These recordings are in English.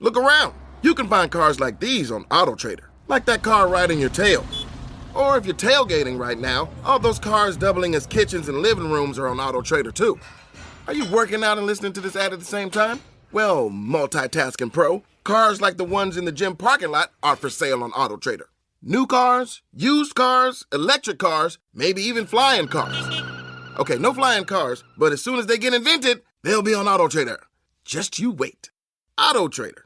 Look around. You can find cars like these on AutoTrader, like that car riding your tail. Or if you're tailgating right now, all those cars doubling as kitchens and living rooms are on AutoTrader too. Are you working out and listening to this ad at the same time? Well, multitasking pro, cars like the ones in the gym parking lot are for sale on AutoTrader. New cars, used cars, electric cars, maybe even flying cars. Okay, no flying cars, but as soon as they get invented, they'll be on AutoTrader. Just you wait. AutoTrader.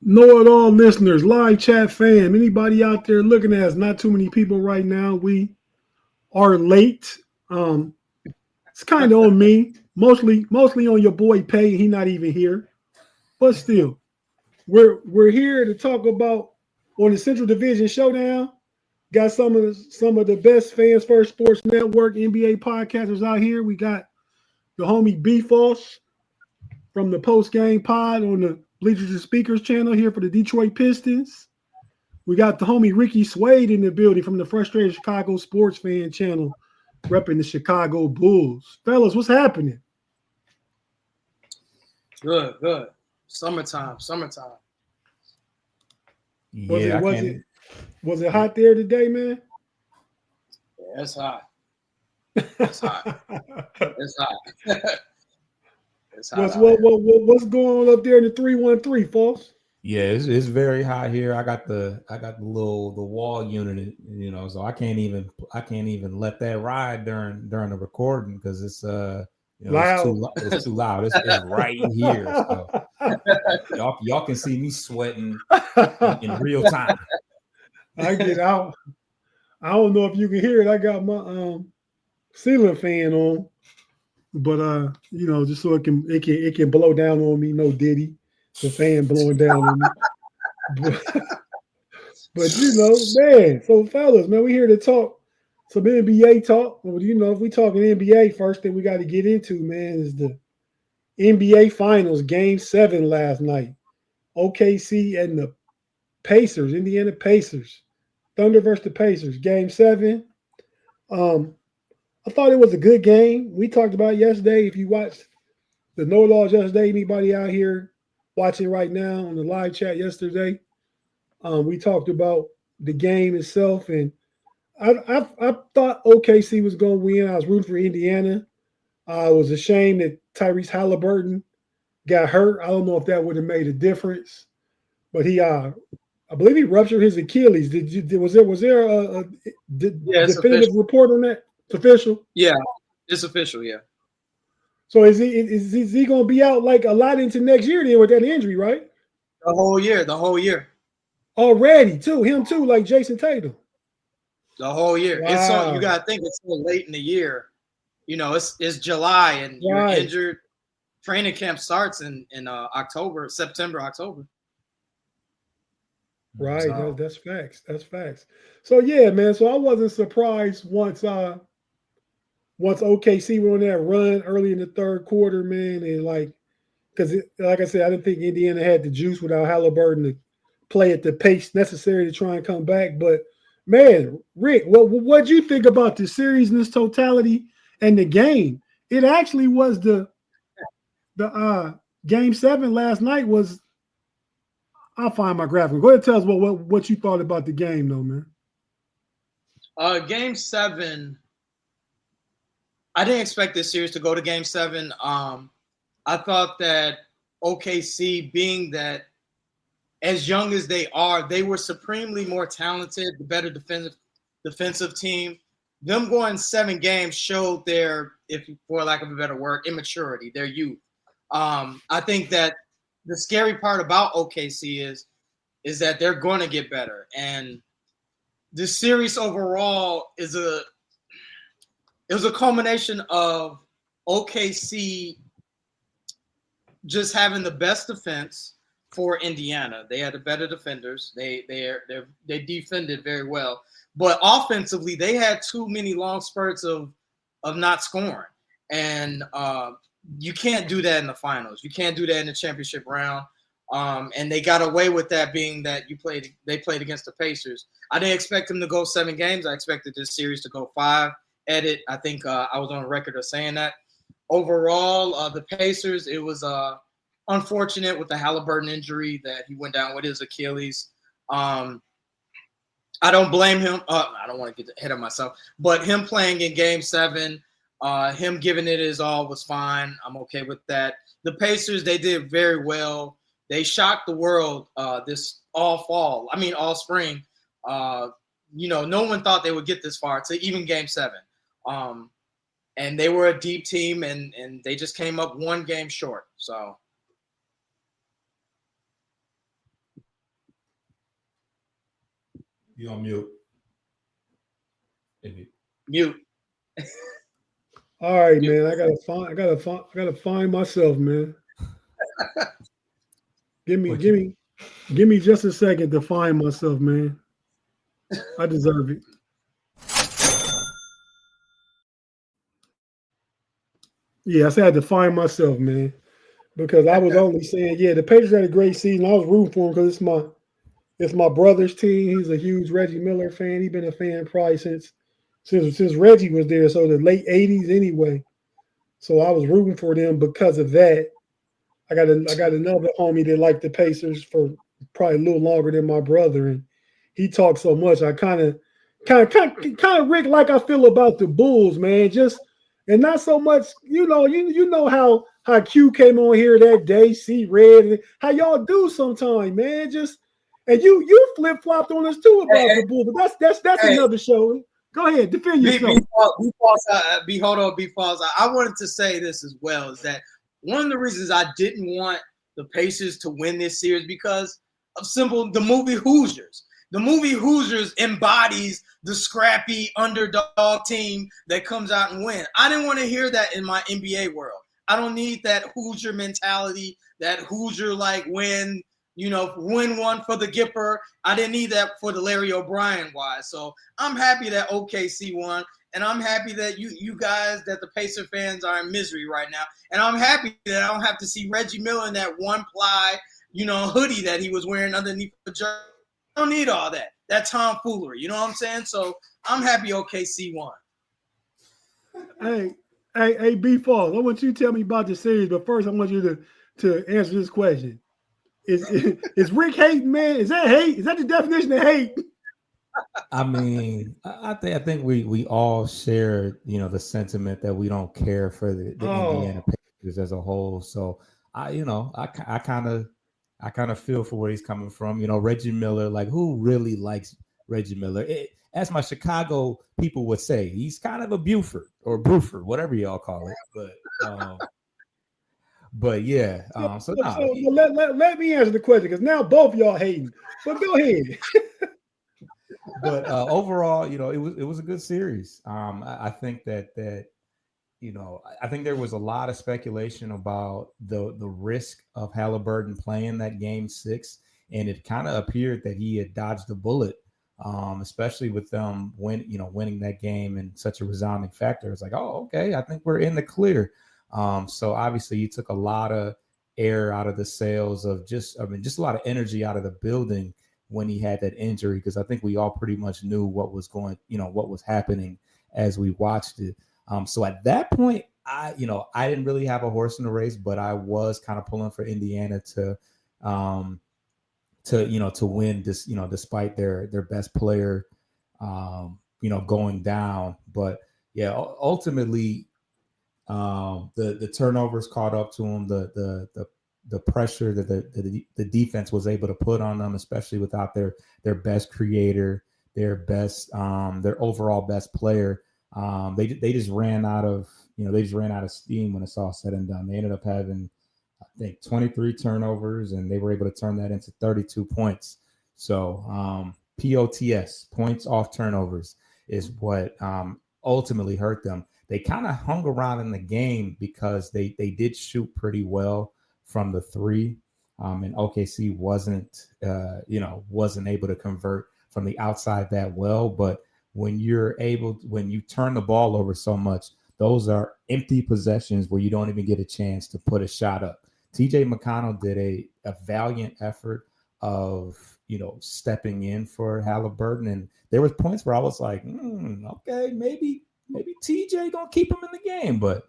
Know it all listeners, live chat fam, anybody out there looking at us, not too many people right now. We are late. It's kind of on me, mostly on your boy Pay. He not even here, but still, we're here to talk about on the Central Division Showdown. Got some of the best Fans First Sports Network NBA podcasters out here. We got the homie B Foss from the Post Game Pod on the Bleachers and Speakers channel here for the Detroit Pistons. We got the homie Ricky Swade in the building from the Frustrated Chicago Sports Fan channel, repping the Chicago Bulls. Fellas, what's happening? Good. Summertime. Was it hot there today, man? Yeah, it's hot. It's hot. What's going on up there in the 313, folks? Yeah, it's very hot here. I got the wall unit, so I can't even let that ride during the recording because it's it's too loud. It's right here. So y'all can see me sweating in real time. I get out. I don't know if you can hear it. I got my ceiling fan on, but just so it can blow down on me. No Diddy, the fan blowing down on me. But man. So fellas, man, we here to talk some NBA talk. Well, if we talking NBA, first thing we got to get into, man, is the NBA Finals Game 7 last night. OKC and the Pacers, Indiana Pacers, Thunder versus the Pacers, Game 7. I thought it was a good game. We talked about it yesterday. If you watched the No Laws yesterday, anybody out here watching right now on the live chat yesterday, we talked about the game itself, and I thought OKC was going to win. I was rooting for Indiana. I was ashamed that Tyrese Halliburton got hurt. I don't know if that would have made a difference, but I believe he ruptured his Achilles. Was there a definitive report on that? It's official? Yeah, it's official, yeah. So is he going to be out like a lot into next year then with that injury, right? The whole year. Already, too. Him, too, like Jason Tatum. The whole year. Wow. You got to think it's so late in the year. It's July and you're injured. Training camp starts in September, October. Right, so. That's facts. So yeah, man. So I wasn't surprised once OKC went on that run early in the third quarter, man, and because like I said, I didn't think Indiana had the juice without Halliburton to play at the pace necessary to try and come back. But man, Rick, what'd you think about the series in its totality and the game? It actually was the Game 7 last night was. I'll find my graphic. Go ahead and tell us what you thought about the game, though, man. Game 7, I didn't expect this series to go to Game 7. I thought that OKC, being that as young as they are, they were supremely more talented, the better defensive team. Them going 7 games showed their, if for lack of a better word, immaturity, their youth. I think that the scary part about OKC is that they're going to get better, and this series overall is a culmination of OKC just having the best defense for Indiana. They had the better defenders. They defended very well, but offensively they had too many long spurts of not scoring, and you can't do that in the finals. You can't do that in the championship round. And they got away with that, being that they played against the Pacers. I didn't expect them to go 7 games. I expected this series to go 5. I think I was on record of saying that. Overall, the Pacers, it was unfortunate with the Halliburton injury that he went down with his Achilles. I don't blame him. I don't want to get ahead of myself, but him playing in Game 7, him giving it his all was fine. I'm okay with that. The Pacers, they did very well. They shocked the world this all spring. No one thought they would get this far to even Game 7. And they were a deep team, and they just came up 1 game short. So. You on mute. Mute. All right, man. I gotta find myself, man. Give me just a second to find myself, man. I deserve it. Yeah, I said I had to find myself, man, because I was only saying, yeah, the Pacers had a great season. I was rooting for him because it's my brother's team. He's a huge Reggie Miller fan. He's been a fan probably since Reggie was there, so the late '80s anyway. So I was rooting for them because of that. I got another homie that liked the Pacers for probably a little longer than my brother, and he talked so much. I kind of Rick, like I feel about the Bulls, man. And not so much, you know how Q came on here that day, see Red, how y'all do sometime, man. And you flip flopped on us too about the Bulls, but that's another show. Go ahead, defend yourself. I wanted to say this as well, is that one of the reasons I didn't want the Pacers to win this series because of the movie Hoosiers. The movie Hoosiers embodies the scrappy underdog team that comes out and wins. I didn't want to hear that in my NBA world. I don't need that Hoosier mentality, that Hoosier win one for the Gipper. I didn't need that for the Larry O'Brien wise. So I'm happy that OKC won, and I'm happy that you guys, that the Pacer fans are in misery right now. And I'm happy that I don't have to see Reggie Miller in that one-ply, hoodie that he was wearing underneath the jersey. I don't need all that. That tomfoolery. You know what I'm saying? So I'm happy OKC won. Hey, B-Falls, I want you to tell me about the series, but first I want you to answer this question. Is Rick hating, man? Is that hate? Is that the definition of hate? I mean, I think we all share, the sentiment that we don't care for the Indiana Pacers as a whole. So I kind of feel for where he's coming from. Reggie Miller, who really likes Reggie Miller? As my Chicago people would say, he's kind of a Buford or Bruford, whatever y'all call it. But yeah. Let me answer the question because now both y'all hating. But go ahead. But overall, it was a good series. I think that I think there was a lot of speculation about the risk of Halliburton playing that Game 6, and it kind of appeared that he had dodged a bullet, especially with them winning that game in such a resounding factor. It's like, oh, okay, I think we're in the clear. So obviously, he took a lot of air out of the sails of just a lot of energy out of the building when he had that injury, because I think we all pretty much knew what was what was happening as we watched it. So at that point, I didn't really have a horse in the race, but I was kind of pulling for Indiana to win this, despite their best player, going down. But yeah, ultimately, The turnovers caught up to them. The pressure that the defense was able to put on them, especially without their best creator, their overall best player. They just ran out of steam when it's all said and done. They ended up having, I think, 23 turnovers, and they were able to turn that into 32 points. So POTS, points off turnovers, is what ultimately hurt them. They kind of hung around in the game because they did shoot pretty well from the three, and OKC wasn't able to convert from the outside that well. But when you turn the ball over so much, those are empty possessions where you don't even get a chance to put a shot up. TJ McConnell did a valiant effort of stepping in for Halliburton, and there was points where I was like, okay, maybe TJ gonna keep him in the game. But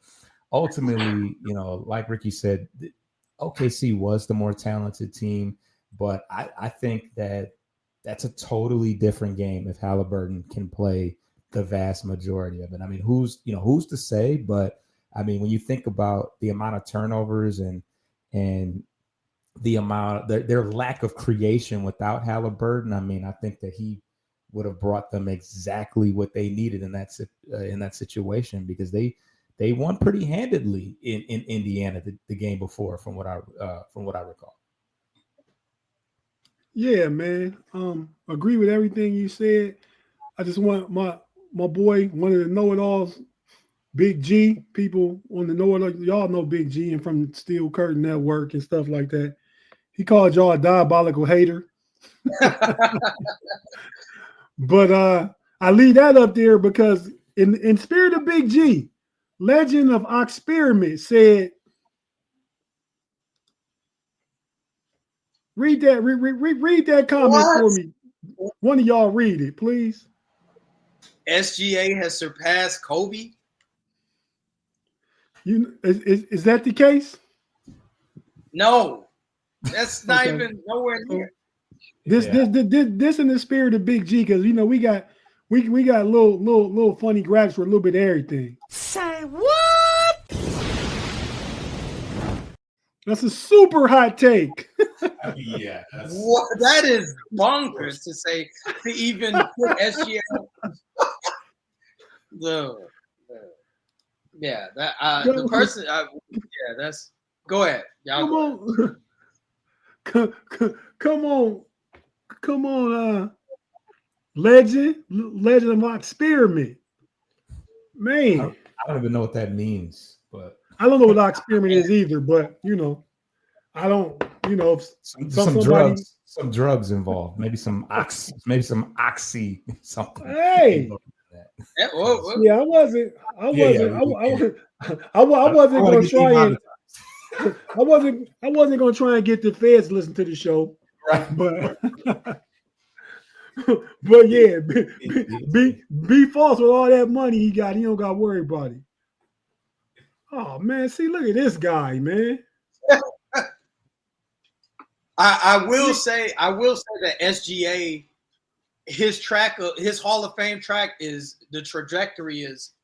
ultimately, like Ricky said, OKC was the more talented team, but I think that's a totally different game if Halliburton can play the vast majority of it. I mean, who's to say? But I mean, when you think about the amount of turnovers and the amount their lack of creation without Halliburton, I mean, I think that he would have brought them exactly what they needed in that situation, because they won pretty handedly in Indiana the game before, from what I recall. Yeah, man. Agree with everything you said. I just want my boy, one of the know-it-alls, Big G. People on the know-it-all, y'all know Big G and from Steel Curtain Network and stuff like that. He called y'all a diabolical hater. But I leave that up there because in spirit of Big G, Legend of Oxperiment said, read that comment for me. One of y'all read it, please. SGA has surpassed Kobe. Is that the case? No, that's not even nowhere near. This in the spirit of Big G, because we got little funny grabs for a little bit of everything. Say what? That's a super hot take. Yeah, what? That is bonkers to say, to even put SGA. The person. That's. Go ahead. Y'all Come on, Legend of Experiment. Man, I don't even know what that means, but I don't know what Experiment is either. But I don't. Some drugs involved. Maybe some oxy something. Hey. Yeah, I wasn't going to try and. I wasn't going to try and get the feds to listen to the show, right? But yeah, be false with all that money he got. He don't got to worry about it. Oh man, see, look at this guy, man. I will say that SGA, his Hall of Fame track is the trajectory is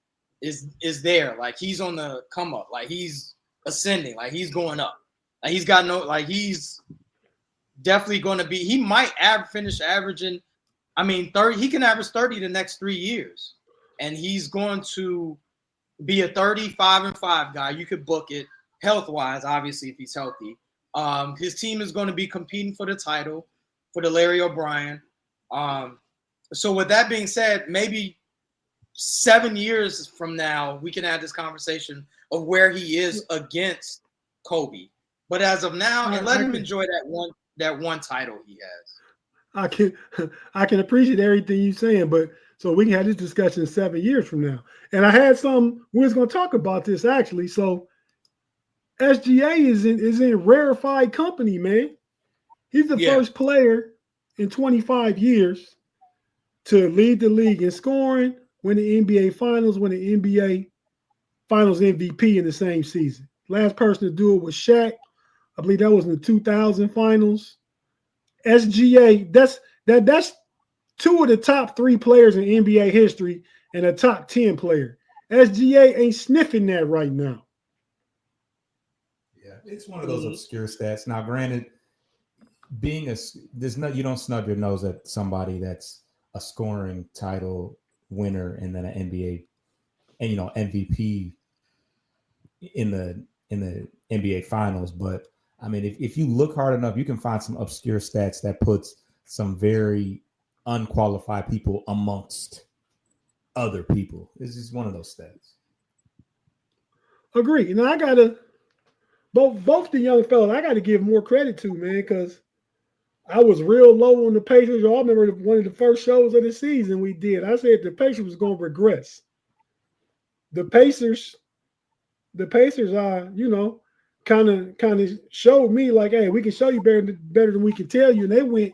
there. Like he's on the come up. Like he's ascending. Like he's going up. Like he's definitely going to be. He might finish averaging. 30. He can average 30 the next 3 years, and he's going to be a 35-5 guy. You could book it health wise, obviously, if he's healthy. His team is going to be competing for the title for the Larry O'Brien. So with that being said, maybe 7 years from now, we can have this conversation of where he is against Kobe. But as of now, and let him enjoy that one title he has. I can appreciate everything you're saying, but so we can have this discussion 7 years from now. And I had we was going to talk about this actually. So SGA is in rarefied company, man. He's the first player in 25 years to lead the league in scoring, win the NBA Finals, win the NBA Finals MVP in the same season. Last person to do it was Shaq. I believe that was in the 2000 Finals. SGA, that's two of the top 3 players in NBA history and a top 10 player. SGA ain't sniffing that right now. Yeah, it's one of those obscure stats. Now, granted, you don't snub your nose at somebody that's a scoring title winner and then an NBA and MVP in the NBA finals. But I mean, if you look hard enough, you can find some obscure stats that puts some very unqualified people amongst other people. It's just one of those stats. Agree. And I gotta both the young fellas, I gotta give more credit to, man, because I was real low on the Pacers. I remember one of the first shows of the season we did. I said the Pacers was gonna regress. The Pacers, kind of showed me like, hey, we can show you better than we can tell you. And they went.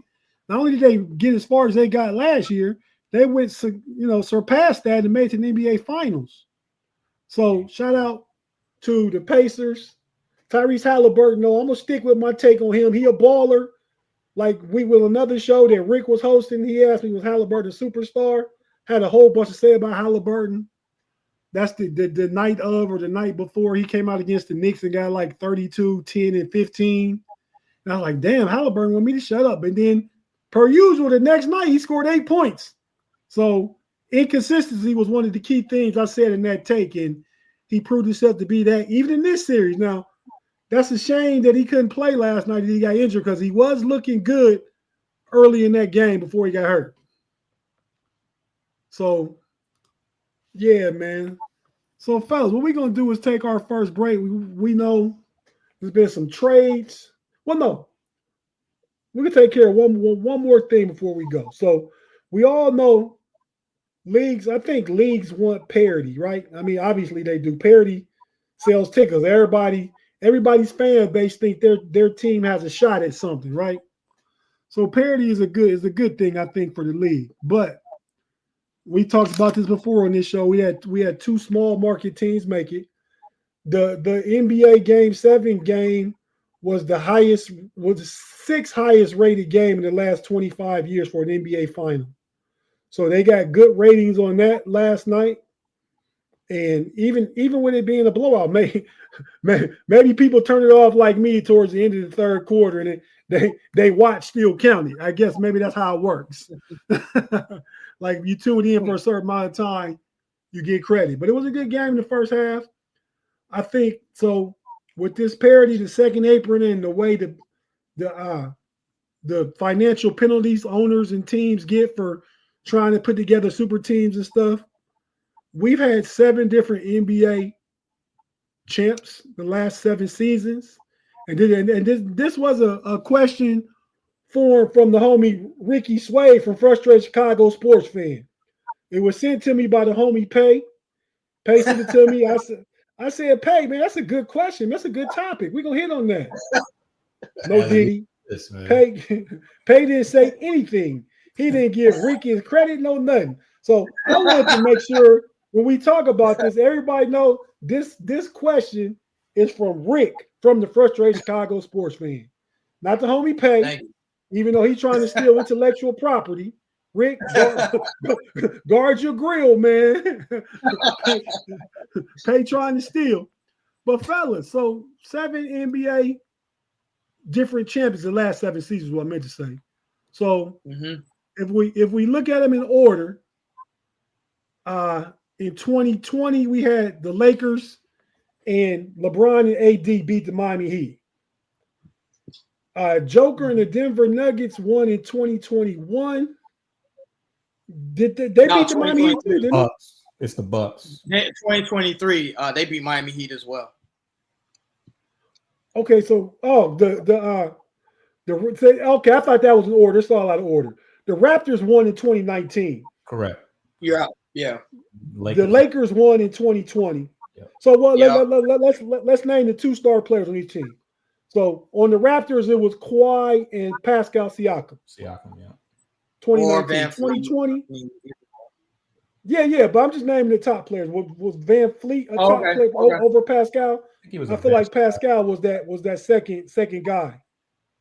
Not only did they get as far as they got last year, they went surpassed that and made it to the NBA Finals. So shout out to the Pacers. Tyrese Halliburton, no, I'm gonna stick with my take on him. He a baller. Like we will another show that Rick was hosting. He asked me, was Halliburton a superstar? Had a whole bunch to say about Halliburton. That's the night of or the night before he came out against the Knicks and got like 32, 10, and 15. And I was like, damn, Halliburton want me to shut up. And then, per usual, the next night he scored 8 points. So inconsistency was one of the key things I said in that take, and he proved himself to be that even in this series. Now, that's a shame that he couldn't play last night. He got injured because he was looking good early in that game before he got hurt. So, yeah, man. So, fellas, what we're going to do is take our first break. We know there's been some trades. Well, no. We're going to take care of one more thing before we go. So, we all know I think leagues want parity, right? I mean, obviously they do. Parity sells tickets. Everybody's fan base think their team has a shot at something, right? So parity is a good thing, I think, for the league. But we talked about this before on this show. We had 2 small market teams make it. The NBA Game 7 game was the 6th highest rated game in the last 25 years for an NBA final. So they got good ratings on that last night. And even with it being a blowout, maybe people turn it off like me towards the end of the third quarter, and they watch still counted. I guess maybe that's how it works. Like you tune in for a certain amount of time, you get credit. But it was a good game in the first half. I think so. With this parity, the second apron, and the way the financial penalties owners and teams get for trying to put together super teams and stuff. We've had 7 different NBA champs the last 7 seasons. And this was a question from the homie Ricky Sway from Frustrated Chicago Sports Fan. It was sent to me by the homie Pay. Pay sent it to me. I said, Pay, man, that's a good question. That's a good topic. We're going to hit on that. No Diddy. Pay didn't say anything. He didn't give Ricky credit, no nothing. So I wanted to make sure when we talk about this, everybody know this question is from Rick from the Frustrated Chicago Sports Fan. Not the homie Pay, even though he's trying to steal intellectual property. Rick, guard your grill, man. Pay trying to steal. But fellas, so 7 NBA different champions the last 7 seasons, what I meant to say. So if we look at them in order, in 2020 we had the Lakers and LeBron and AD beat the Miami Heat. Joker and the Denver Nuggets won in 2021. Did they beat the Miami Heat too? Didn't it's the Bucks. 2023, they beat Miami Heat as well. Okay, so okay, I thought that was an order. It's all out of order. The Raptors won in 2019. Correct. You're out. Yeah. The Lakers won in 2020. Yep. So let's name the 2 star players on each team. So on the Raptors, it was Kawhi and Pascal Siakam. Siakam, yeah. 2019, 2020. Yeah, but I'm just naming the top players. Was Van Fleet a top player over Pascal? I feel like Pascal was that second guy.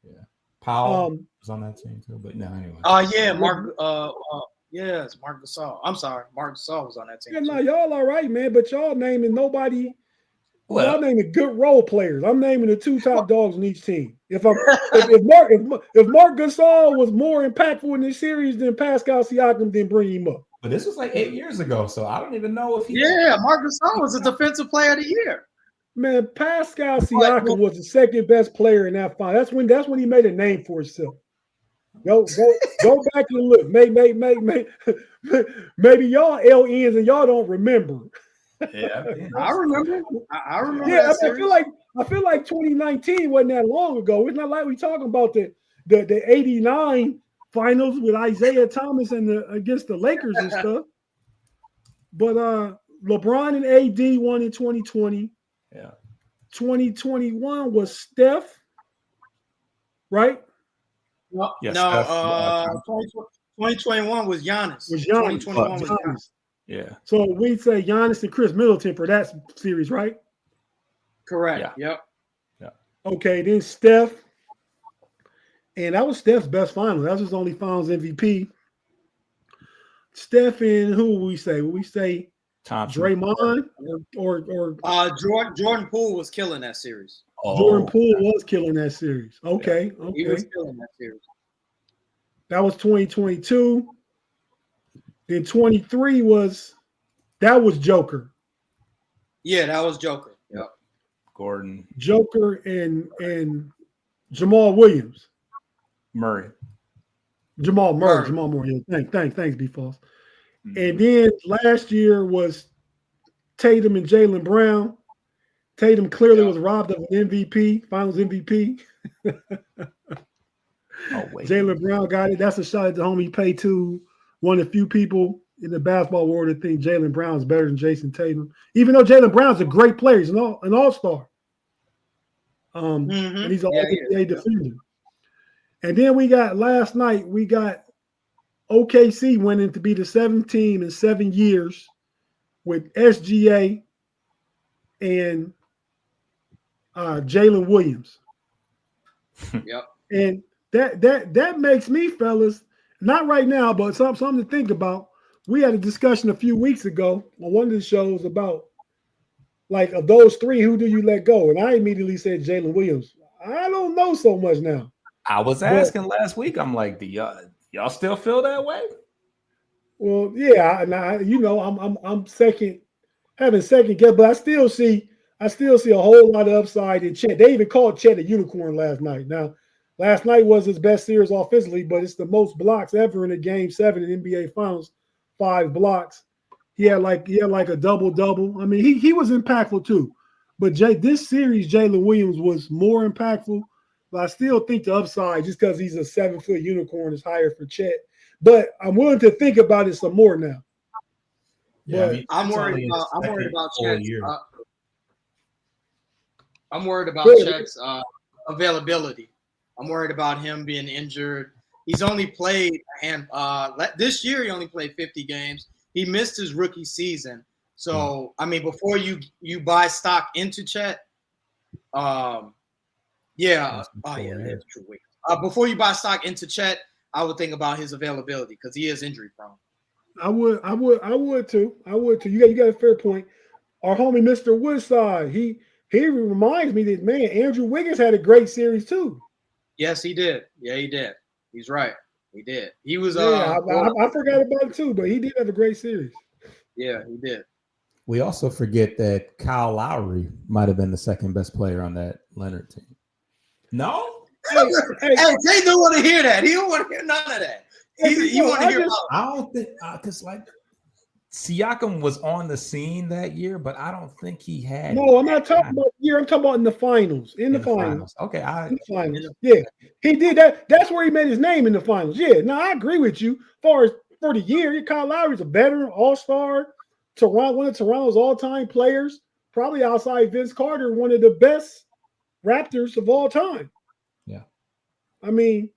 Yeah, Powell was on that team too, but no, anyway. Yeah, Yes, Mark Gasol. I'm sorry, Mark Gasol was on that team. Yeah, no, too. y'all all right, man. But y'all naming nobody. Well, Y'all naming good role players. I'm naming the two top dogs in each team. If Mark Gasol was more impactful in this series than Pascal Siakam, then bring him up. but this was like 8 years ago, so I don't even know if he. Yeah, Mark Gasol was the defensive player of the year. Man, Pascal Siakam was the second best player in that final. That's when he made a name for himself. Go back and look. Maybe y'all LNs and y'all don't remember. Yeah, I remember. I remember Yeah, that I series. feel like 2019 wasn't that long ago. It's not like we talking about the 89 finals with Isaiah Thomas and against the Lakers and stuff. But LeBron and AD won in 2020. yeah. 2021 was Steph, right? No, Yes, no. Steph, 2021 was Giannis. Was Giannis. 2021 was Giannis. Yeah. So we'd say Giannis and Chris Middleton for that series, right? Correct. Yeah. Yep. Okay, then Steph. And that was Steph's best final. That was his only finals MVP. Steph and who will we say? Will we say Thompson. Draymond or Jordan Poole was killing that series. Jordan Poole was killing that series. Okay, Yeah, he was okay. killing that series. That was 2022. Then 23 was Joker. Yeah, that was Joker. Yep. Gordon. Joker and Jamal Williams. Murray. Jamal Murray. Murray. Jamal Murray. Yeah, thanks, B Falls. Mhm. And then last year was Tatum and Jaylen Brown. Tatum clearly was robbed of an MVP, Finals MVP. Oh, wait. Jaylen Brown got it. That's a shot at the homie Pay to one of the few people in the basketball world that think Jaylen Brown is better than Jason Tatum. Even though Jaylen Brown's a great player, he's an all-star. And he's an all-NBA defender. And then we got last night, we got OKC winning to be the 7th team in 7 years with SGA and Jalen Williams. Yep. And that makes me, fellas, not right now, but something to think about. We had a discussion a few weeks ago on one of the shows about, like, of those three, who do you let go? And I immediately said Jalen Williams. I don't know so much now. I was asking last week. I'm like, do y'all still feel that way? Well, yeah, I'm second, having second guess, but I still see a whole lot of upside in Chet. They even called Chet a unicorn last night. Now, last night was his best series offensively, but it's the most blocks ever in a Game 7 in NBA Finals, 5 blocks. He had like a double-double. I mean, he was impactful too. But this series, Jalen Williams was more impactful. But I still think the upside, just because he's a 7-foot unicorn, is higher for Chet. But I'm willing to think about it some more now. Yeah, But I'm worried about Chet's. I'm worried about Chet's availability. I'm worried about him being injured. He's only played this year. He only played 50 games. He missed his rookie season. So I mean, before you buy stock into Chet, that's true. Before you buy stock into Chet, I would think about his availability because he is injury prone. I would too. You got a fair point. Our homie Mr. Woodside, he reminds me that, man, Andrew Wiggins had a great series too. Yes, he did. Yeah, he did. He's right. He did. He was. I forgot about it too, but he did have a great series. Yeah, he did. We also forget that Kyle Lowry might have been the second best player on that Leonard team. No? Hey, Jay don't want to hear that. He don't want to hear none of that. He want to hear about. I don't think because like Siakam was on the scene that year, but I don't think he had. No, I'm not talking about year. I'm talking about in the finals. In the finals. Okay, in the finals. Yeah, he did that. That's where he made his name in the finals. Yeah, no, I agree with you. As far as for the year, Kyle Lowry's a veteran, all-star, one of Toronto's all-time players, probably outside Vince Carter, one of the best Raptors of all time. Yeah. I mean,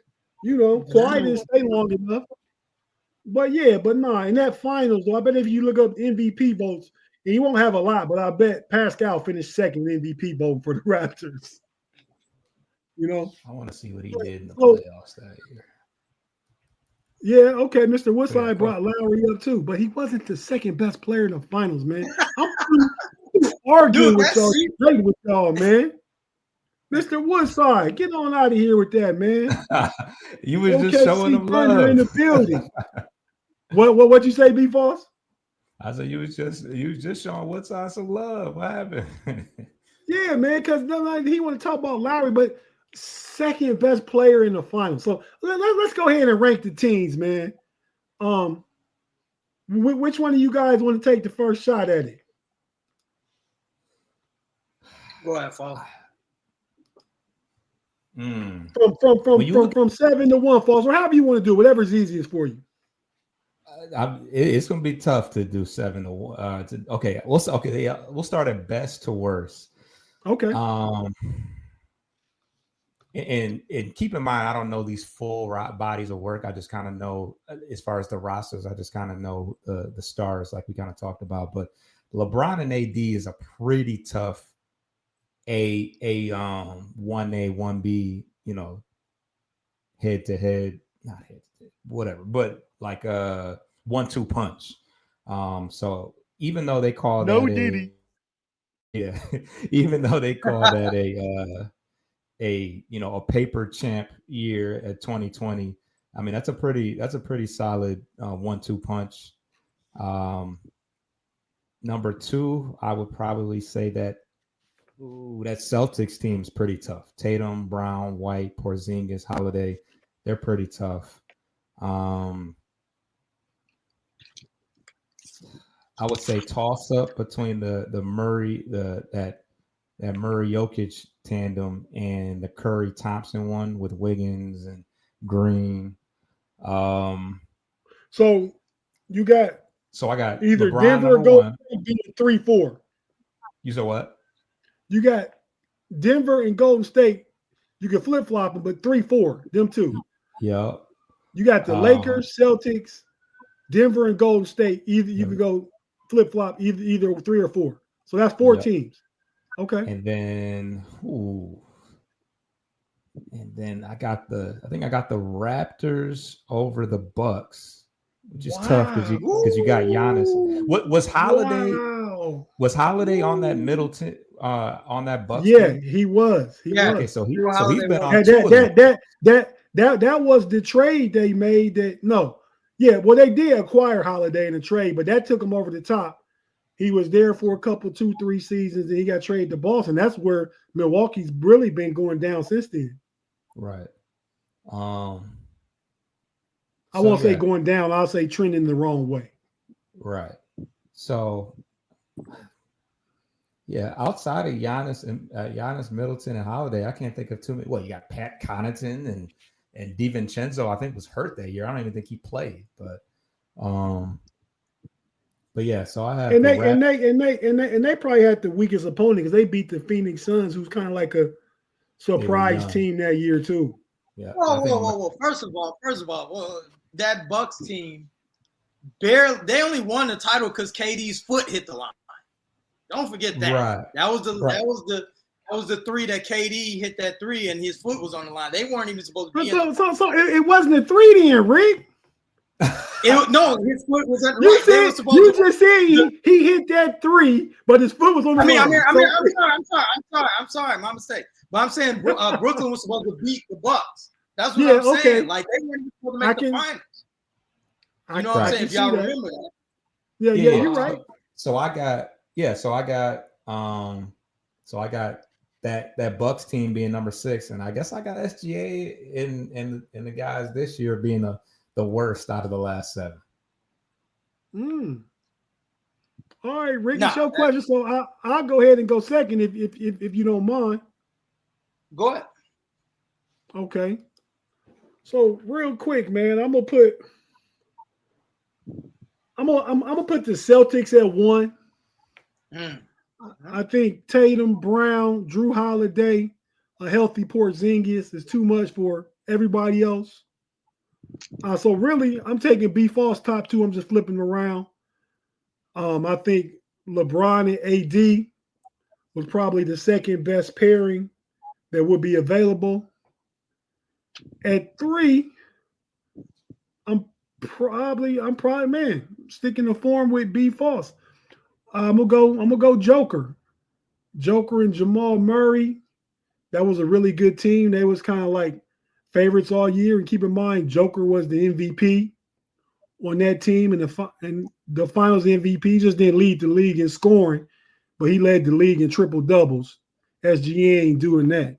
Kawhi didn't stay long enough. But in that finals, though, I bet if you look up MVP votes, and you won't have a lot, but I bet Pascal finished second MVP vote for the Raptors. I want to see what he did in the playoffs that year. Yeah, okay. Mr. Woodside Yeah, brought Lowry up too, but he wasn't the second best player in the finals, man. I'm arguing Dude, with y'all, that's debating with y'all, man. Mr. Woodside, get on out of here with that, man. You was just showing OKC them Thunder in love. the building. What you say, B Foss? I said you was just showing Woodside some love. What happened? Yeah, man, because he want to talk about Lowry, but second best player in the finals. So let's go ahead and rank the teams, man. Which one of you guys want to take the first shot at it? go ahead, Fall. From 7 to 1, Falls, or however you want to do it, whatever's easiest for you. It's gonna be tough to do 7 to 1. Okay, we'll start at best to worst. Okay. And keep in mind, I don't know these full bodies of work. I just kind of know, as far as the rosters, I just kind of know the stars, like we kind of talked about. But LeBron and AD is a pretty tough a 1A 1B, head to head, not head to head, whatever, but like a 1-2 punch. So even though they call even though they call that a paper champ year at 2020, I mean that's a pretty solid 1-2 punch. Number 2, I would probably say that that Celtics team is pretty tough. Tatum, Brown, White, Porzingis, Holiday, they're pretty tough. I would say toss up between the Murray that Murray Jokic tandem and the Curry Thompson one with Wiggins and Green. So you got I got either LeBron Denver or number Golden 1. State 3-4. You said what? You got Denver and Golden State. You can flip flop them, but 3-4, them two. Yeah. You got the Lakers, Celtics, Denver, and Golden State. Either you can go flip flop either 3 or 4. So that's 4 teams. Okay. And then I got the Raptors over the Bucks, which is tough because you got Giannis. What was Holiday? Wow. Was Holiday on that Middleton on that Bucks? Yeah, team? he was. He was. Okay, so he's been on that was the trade they made. They did acquire Holiday in a trade, but that took him over the top. He was there for a couple, 2-3 seasons, and he got traded to Boston. That's where Milwaukee's really been going down since then. Right. I won't say going down. I'll say trending the wrong way. Right. So, yeah, outside of Giannis, Middleton, and Holiday, I can't think of too many. Well, you got Pat Connaughton and DiVincenzo. I think was hurt that year. I don't even think he played, but yeah. So I have they probably had the weakest opponent because they beat the Phoenix Suns, who's kind of like a surprise team that year too. Yeah. Whoa. First of all, that Bucks team they only won the title because KD's foot hit the line. Don't forget that. Right. That was the 3 that KD hit that 3 and his foot was on the line. They weren't even supposed to be so it wasn't a 3 then, Rick. No, his foot was at you just said he hit that 3, but his foot was on the line. I'm sorry, my mistake. But I'm saying Brooklyn was supposed to beat the Bucks. That's what I'm saying. Like they weren't supposed to make the finals. You know what I'm saying? If y'all remember that. Yeah, you're right. So I got that Bucks team being number 6, and I guess I got SGA in the guys this year being the worst out of the last 7. All right, Rick, it's your question, so I'll go ahead and go second if you don't mind. Go ahead. Okay. So real quick, man, I'm gonna put the Celtics at 1. I think Tatum, Brown, Drew Holiday, a healthy Porzingis is too much for everybody else. So really, I'm taking B Falls top 2. I'm just flipping around. I think LeBron and AD was probably the second best pairing that would be available. At 3, I'm I'm probably man sticking to form with B False. I'm gonna go Joker. Joker and Jamal Murray. That was a really good team. They was kind of like favorites all year. And keep in mind, Joker was the MVP on that team, and the Finals MVP. Just didn't lead the league in scoring, but he led the league in triple doubles. SGA ain't doing that.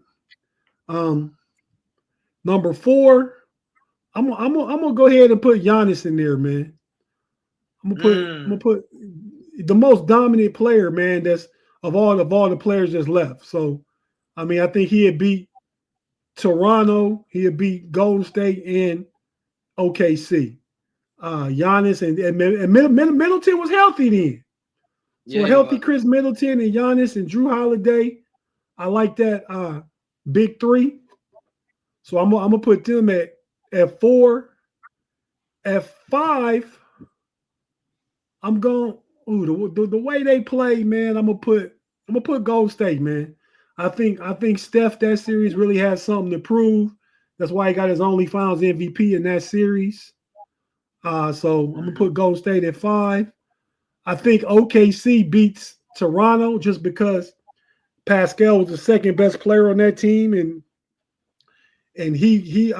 Number 4, I'm gonna go ahead and put Giannis in there, man. I'm gonna put the most dominant player, man. That's of all the players that's left. So, I mean, I think he had beat Toronto, he had beat Golden State and OKC. Giannis and Middleton was healthy then. So a healthy Chris Middleton and Giannis and Drew Holiday. I like that big 3. So I'm gonna put them at 4. At 5, I'm going. The way they play, man. I'm gonna put Golden State, man. I think Steph that series really has something to prove. That's why he got his only Finals MVP in that series. So I'm gonna put Golden State at 5. I think OKC beats Toronto just because Pascal was the second best player on that team, and he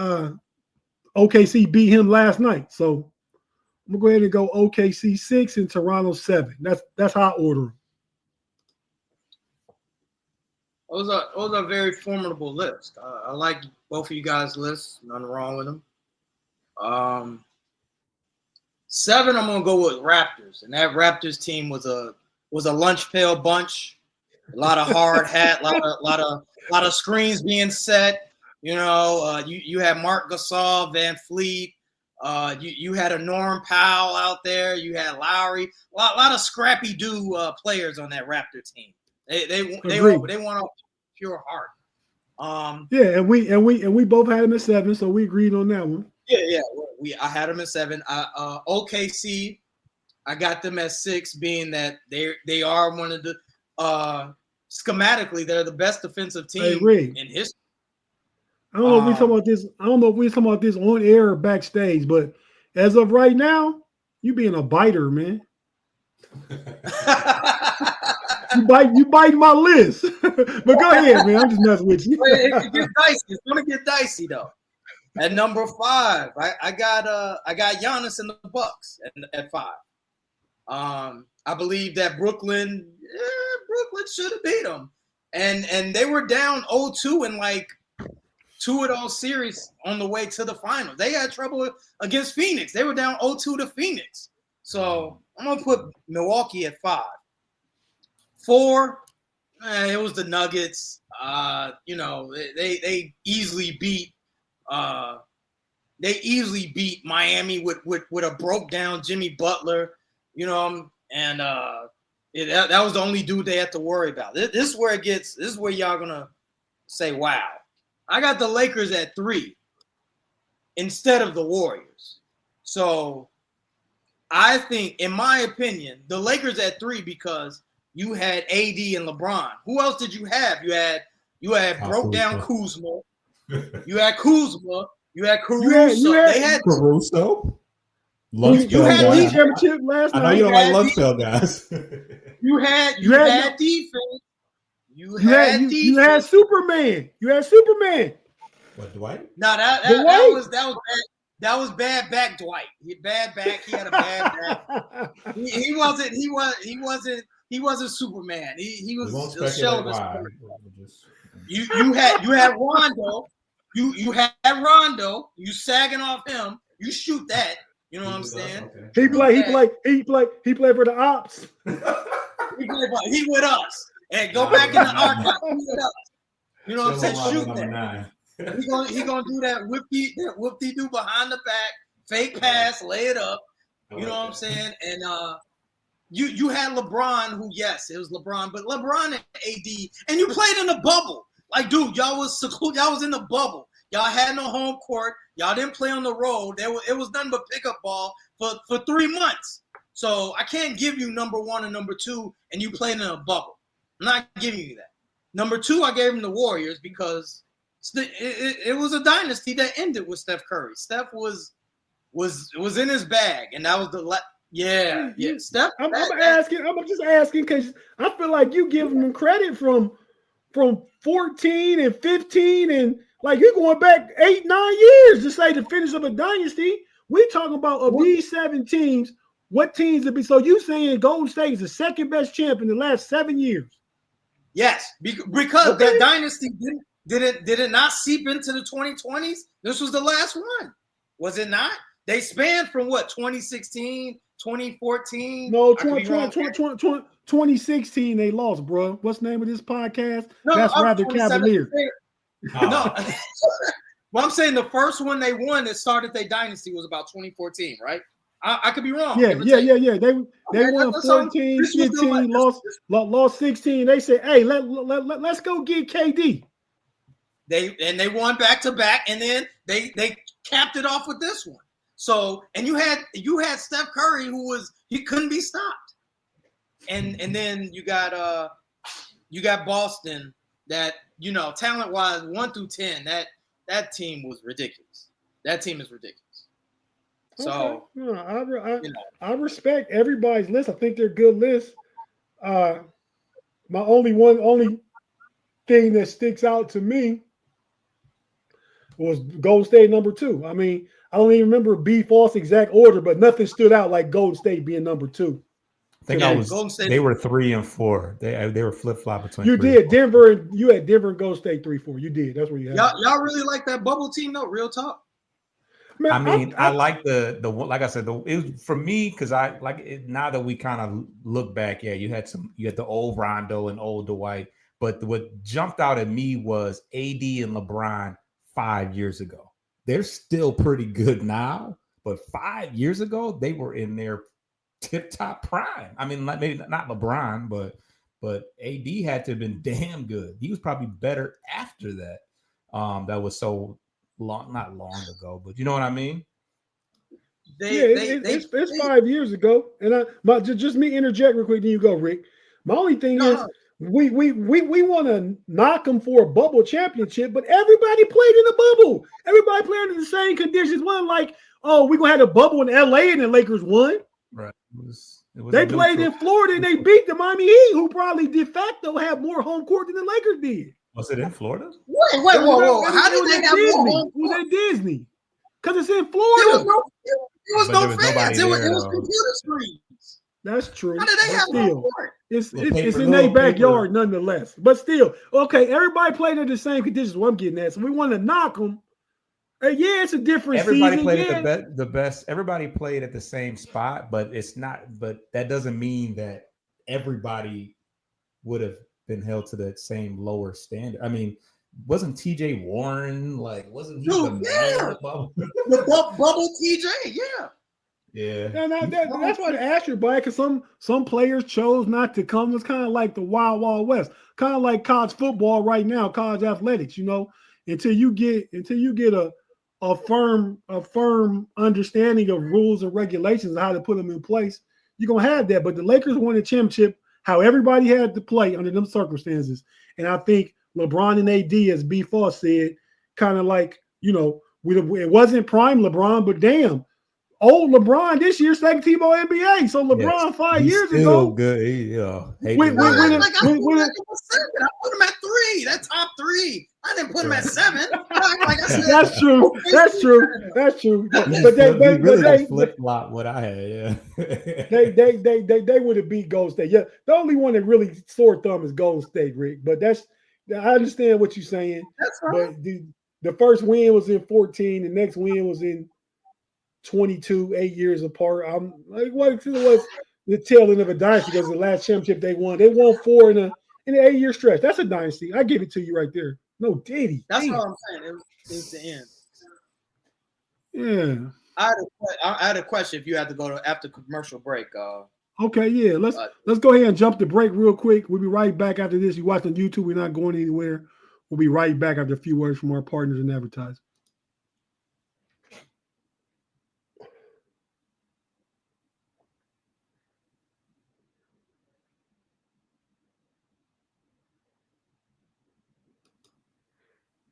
OKC beat him last night. So I'm gonna go ahead and go OKC 6 and Toronto 7. That's how I order them. Those are very formidable lists. I like both of you guys' lists. Nothing wrong with them. 7, I'm gonna go with Raptors, and that Raptors team was a lunch pail bunch. A lot of hard hat, lot of screens being set. You know, you had Mark Gasol, Van Fleet. You had a Norm Powell out there. You had Lowry. A lot of scrappy players on that Raptor team. They want a pure heart. Yeah, and we both had him at 7, so we agreed on that one. Yeah. I had them at 7. OKC, I got them at 6, being that they are one of the schematically they're the best defensive team in history. I don't know if we talking about this. I don't know if we're talking about this on air or backstage, but as of right now, you being a biter, man. You bite my list. But go ahead, man. I'm just messing with you. It get dicey. It's gonna get dicey though. At number 5, I got Giannis and the Bucks at 5. I believe that Brooklyn should have beat them, and they were down 0-2 in like 2 of those series on the way to the finals. They had trouble against Phoenix. They were down 0-2 to Phoenix. So I'm gonna put Milwaukee at 5. 4, it was the Nuggets. They easily beat. They easily beat Miami with a broke down Jimmy Butler. And that was the only dude they had to worry about. This is where y'all gonna say, wow. I got the Lakers at 3 instead of the Warriors. So I think, in my opinion, the Lakers at 3 because you had AD and LeBron. Who else did you have? You had broke down Kuzma. You had Kuzma. You had Caruso. They had Caruso. You had the championship last night. I know you don't like Lunchville guys. You had defense. You had Superman. You had Superman. What, Dwight? No, that was bad. That was bad back, Dwight. He had bad back. He had a bad back. He wasn't Superman. He was a shell of his part. You had Rondo. You had Rondo. You sagging off him. You shoot that. You know what I'm saying? Okay. He played for the Ops. He with us. And go back in the archive. You know what I'm saying? Shoot that. He gonna do that whippy do behind the back, fake pass, lay it up. You know what I'm saying? And you had LeBron, who yes, it was LeBron, but LeBron and AD, and you played in the bubble. Like, dude, y'all was in the bubble. Y'all had no home court. Y'all didn't play on the road. It was nothing but pickup ball for 3 months. So I can't give you number 1 and number 2, and you played in a bubble. I'm not giving you that. Number 2, I gave him the Warriors because it was a dynasty that ended with Steph Curry. Steph was was in his bag, and that was the yeah. Steph, I'm just asking because I feel like you giving them credit from 14 and 15 and like you're going back 8-9 years to say the finish of a dynasty. We talking about of these 7 teams, what teams would be? So you saying Golden State is the second best champ in the last 7 years? Yes, because that dynasty did it not seep into the 2020s? This was the last one, was it not? They spanned from what, 2016, 2014? No, 2016 they lost, bro. What's the name of this podcast? No, that's rather cavalier. No, well, I'm saying the first one they won that started their dynasty was about 2014, right? I could be wrong. Yeah. They won 14, 15, lost 16. They said, "Hey, let's go get KD." They won back to back, and then they capped it off with this one. So, and you had Steph Curry, he couldn't be stopped, and then you got Boston that, you know, talent wise 1 through 10, that team was ridiculous. That team is ridiculous. So I respect everybody's list. I think they're good lists. My only thing that sticks out to me was Golden State number 2. I mean, I don't even remember B false exact order, but nothing stood out like Golden State being number 2. I think Golden State. They were 3 and 4. They were flip flop between. You did Denver, and you had Denver and Golden State 3-4. You did. That's where you had. Y'all really like that bubble team though? Real talk. Man, I mean, I like the like I said, it was for me because I like it. Now that we kind of look back, yeah, you had the old Rondo and old Dwight, but what jumped out at me was AD and LeBron 5 years ago. They're still pretty good now, but 5 years ago they were in their tip-top prime. I mean, like maybe not LeBron, but AD had to have been damn good. He was probably better after that. That was so long, not long ago, but you know what I mean? It's 5 years ago. And just me interject real quick, then you go, Rick. My only thing is we want to knock them for a bubble championship, but everybody played in the bubble. Everybody played in the same conditions. One like, oh, we're gonna have a bubble in LA and the Lakers won. Right. They played in Florida and they beat the Miami Heat, who probably de facto have more home court than the Lakers did. Was it in Florida? Wait, whoa. How did they have more home court? It was at Disney. Because it's in Florida. There was no fans. It was computer screens. That's true. How did they have home court? It's in their backyard nonetheless. But still, okay, everybody played in the same conditions. What I'm getting at. So we want to knock them. Yeah, it's a different everybody season. Played at the best. Everybody played at the same spot, but it's not. But that doesn't mean that everybody would have been held to that same lower standard. I mean, wasn't TJ Warren wasn't he the man? The bubble TJ? Yeah. That's why I asked you about it, because some players chose not to come. It's kind of like the Wild Wild West, kind of like college football right now, college athletics. You know, until you get a firm understanding of rules and regulations and how to put them in place, you're gonna have that. But the Lakers won the championship how everybody had to play under them circumstances, and I think LeBron and AD, as B. Foss said, kind of like, you know, it wasn't prime LeBron, but damn, old LeBron this year second team All NBA. So LeBron 5 years ago, good. I put him at 3. That's top 3. I didn't put him at 7. Like I said, That's true. But they flip flop what I had. Yeah, they would have beat Golden State. Yeah, the only one that really sore thumb is Golden State, Rick. But I understand what you're saying. That's right. But the first win was in 14. The next win was in 22, 8 years apart. I'm like, what was the tail end of a dynasty? Because the last championship they won 4 in an 8-year stretch. That's a dynasty. I give it to you right there. No Diddy. That's what I'm saying. It was the end. Yeah. I had a question. If you had to go to after commercial break. Okay, yeah. Let's go ahead and jump the break real quick. We'll be right back after this. You watch on YouTube. We're not going anywhere. We'll be right back after a few words from our partners and advertisers.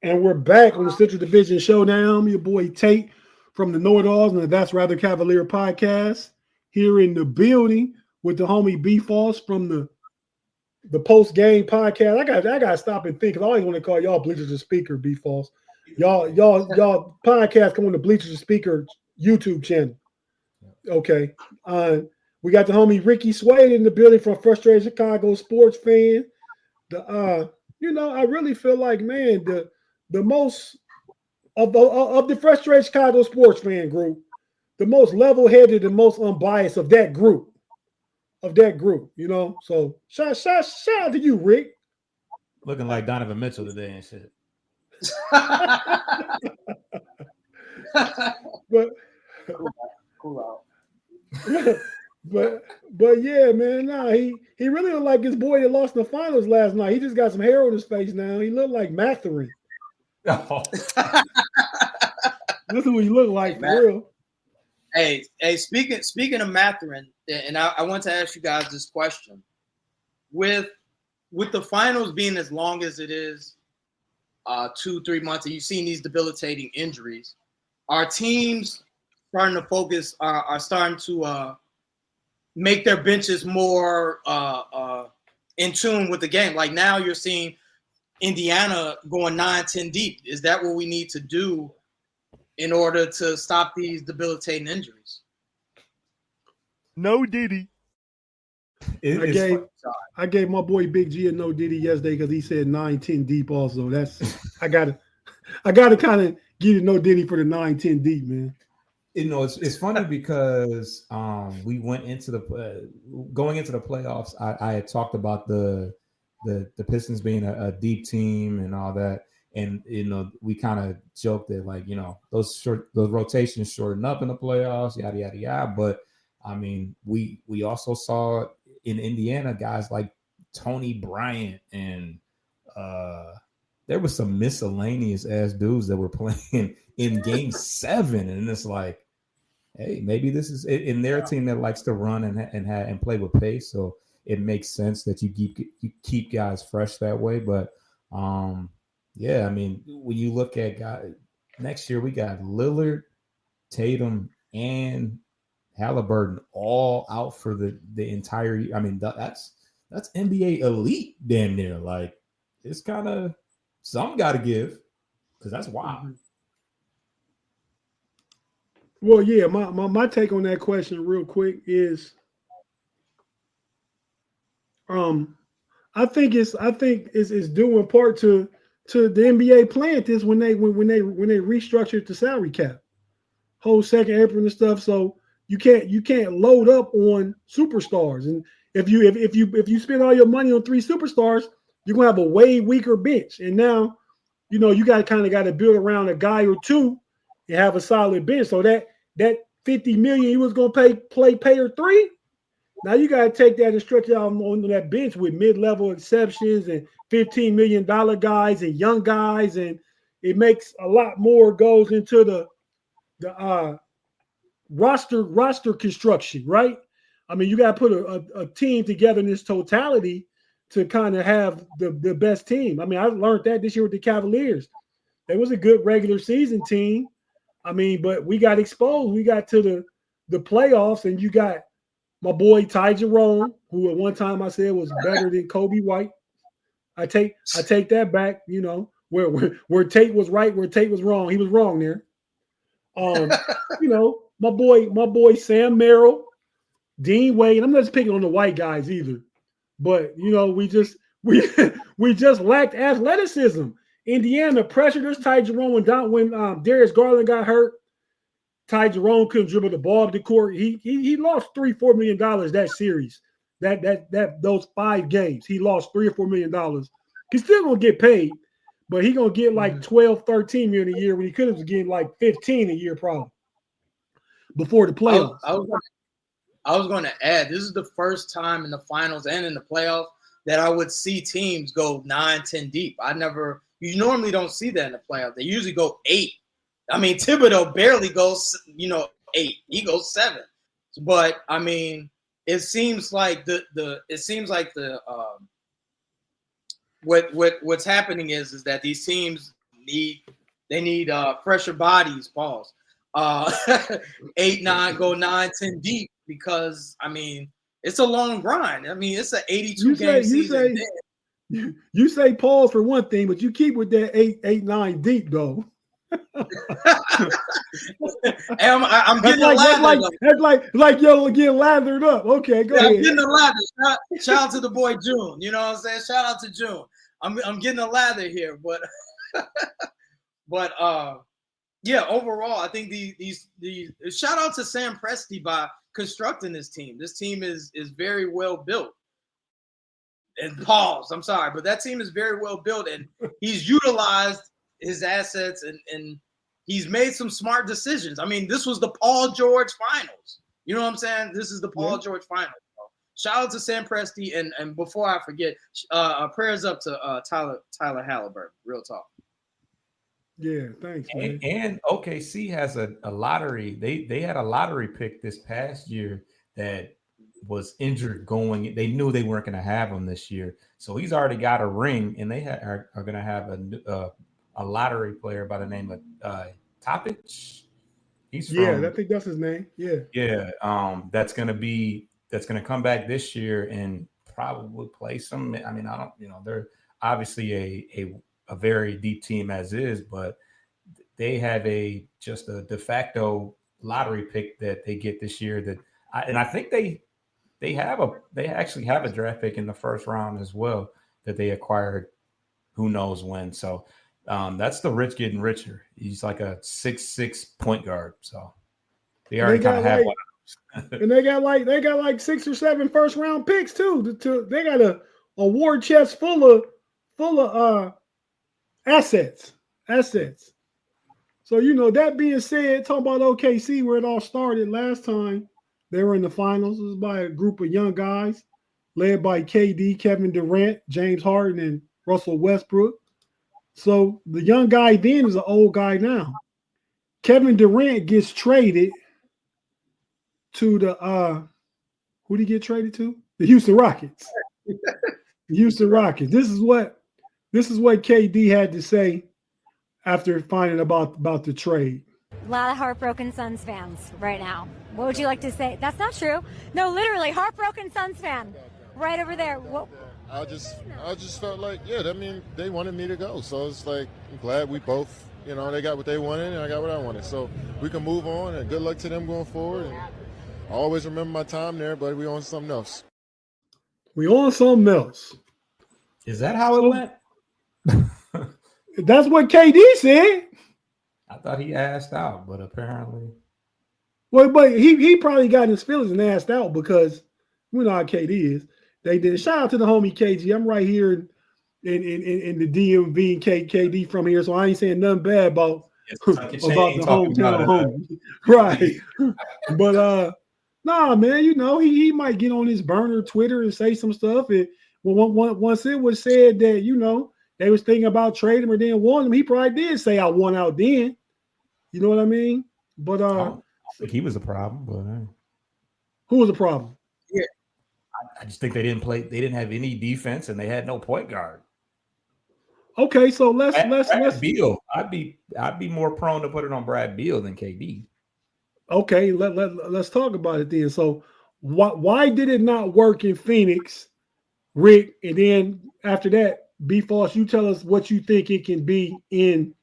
And we're back on the Central Division Showdown. I'm your boy Tate, from the Know-It-Alls and the That's Rather Cavalier podcast. Here in the building with the homie B-Falls from the post-game podcast. I gotta stop and think, because I always want to call y'all Bleachers and Speaker, B-Falls. Y'all podcast come on the Bleachers and Speaker YouTube channel. Okay. We got the homie Ricky Swade in the building from Frustrated Chicago Sports Fan. I really feel like, man, the most of the Frustrated Chicago Sports Fan group, the most level-headed and most unbiased of that group. So shout out to you, Rick. Looking like Donovan Mitchell today and shit. but cool out. but yeah, man, he really looked like his boy that lost in the finals last night. He just got some hair on his face now. He looked like Matherin. Oh. This is what he looked like, for real. Hey, speaking of Matherin, and I want to ask you guys this question. With the finals being as long as it is, 2-3 months, and you've seen these debilitating injuries, are teams starting to focus, are starting to make their benches more in tune with the game? Like now you're seeing Indiana going 9-10 deep. Is that what we need to do in order to stop these debilitating injuries? No Diddy. I gave my boy Big G a no Diddy yesterday because he said 9-10 deep also. I gotta kind of give you no Diddy for the 9-10 deep, man. It's funny because we went into going into the playoffs. I had talked about the Pistons being a deep team and all that. And, we kind of joked that, like, those rotations shorten up in the playoffs, yada, yada, yada. But, I mean, we also saw in Indiana guys like Tony Bryant and there was some miscellaneous ass dudes that were playing in Game 7. And it's like, hey, maybe this is in their team that likes to run and play with pace. So it makes sense that you keep guys fresh that way. But, yeah, I mean, when you look at guys, next year we got Lillard, Tatum, and Halliburton all out for the entire year. I mean, that's NBA elite damn near. Like, it's kind of some got to give, because that's wild. Well, yeah, my take on that question real quick is, I think it's due in part to the NBA plan this when they restructured the salary cap, whole second apron and stuff. So you can't load up on superstars, and if you spend all your money on 3 superstars, you're gonna have a way weaker bench. And now, you got to build around a guy or two and have a solid bench. So that $50 million you was gonna pay her 3. Now you got to take that and stretch it out on that bench with mid-level exceptions and $15 million guys and young guys, and it makes a lot more goes into the roster construction, right? I mean, you got to put a team together in this totality to kind of have the best team. I mean, I learned that this year with the Cavaliers. They was a good regular season team. I mean, but we got exposed. We got to the playoffs, and you got my boy Ty Jerome, who at one time I said was better than Kobe White. I take that back. Where Tate was right, where Tate was wrong. He was wrong there. My boy Sam Merrill, Dean Wade. I'm not just picking on the white guys either, but we just lacked athleticism. Indiana pressured us. Ty Jerome when Darius Garland got hurt, Ty Jerome couldn't dribble the ball up the court. He lost $3-4 million that series. Those 5 games, he lost $3 or $4 million. He's still gonna get paid, but he's gonna get like 12-13 million a year when he could have getting like 15 a year probably before the playoffs. I was going to add, this is the first time in the finals and in the playoffs that I would see teams go 9-10 deep. You normally don't see that in the playoffs. They usually go 8. I mean, Thibodeau barely goes, 8. He goes 7. But I mean, it seems like what's happening is that these teams need fresher bodies. Pause. 8, 9, go 9, 10 deep because I mean it's a long grind. I mean it's an 82 game season. You say pause for one thing, but you keep with that 8, 9 deep though. I'm getting lathered up. That's like y'all getting lathered up. Okay, go ahead. I'm getting a lather. Shout out to the boy June. You know what I'm saying? Shout out to June. I'm getting a lather here, but yeah. Overall, I think these shout out to Sam Presti by constructing this team. This team is very well built. And pause. I'm sorry, but that team is very well built, and he's utilized his assets and he's made some smart decisions. I mean, this was the Paul George finals. You know what I'm saying? This is the Paul George finals. Shout out to Sam Presti, and before I forget, prayers up to Tyler Halliburton. Real talk. Yeah, thanks, man. And OKC has a lottery. They had a lottery pick this past year that was injured going. They knew they weren't going to have him this year, so he's already got a ring, and they are going to have a lottery player by the name of Topic. He's I think that's his name. Yeah. That's going to come back this year and probably play some. I mean, I don't. They're obviously a very deep team as is, but they have just a de facto lottery pick that they get this year. I think they actually have a draft pick in the first round as well that they acquired who knows when. So that's the rich getting richer. He's like a 6'6" point guard. So they already kind of have one. And they got like 6 or 7 first round picks too. They got a war chest full of assets. So that being said, talking about OKC where it all started last time. They were in the finals. It was by a group of young guys led by KD, Kevin Durant, James Harden, and Russell Westbrook. So the young guy then is an old guy now. Kevin Durant gets traded to the who did he get traded to? The Houston Rockets. The Houston Rockets. This is what KD had to say after finding about the trade. A lot of heartbroken Suns fans right now. What would you like to say? That's not true. No, literally, heartbroken Suns fan. Right over there. What? I just felt like, that mean they wanted me to go. So it's like, I'm glad we both, they got what they wanted and I got what I wanted. So we can move on, and good luck to them going forward. And I always remember my time there, but we on something else. We on something else. Is that how it went? That's what KD said. I thought he asked out, but apparently. Well, but he probably got his feelings and asked out because we know how KD is. They did. Shout out to the homie KG. I'm right here in the DMV and KD from here, so I ain't saying nothing bad about the hometown homie. Right. But nah, man, he might get on his burner Twitter and say some stuff. And once it was said that, they was thinking about trading him or didn't want him, he probably did say I won out then. You know what I mean? But I don't think he was a problem, but who was the problem? Yeah. I just think they didn't have any defense and they had no point guard. Okay, so let's Beal. I'd be more prone to put it on Brad Beal than KD. Okay, let's talk about it then. So why did it not work in Phoenix, Rick? And then after that, B-Falls, you tell us what you think it can be in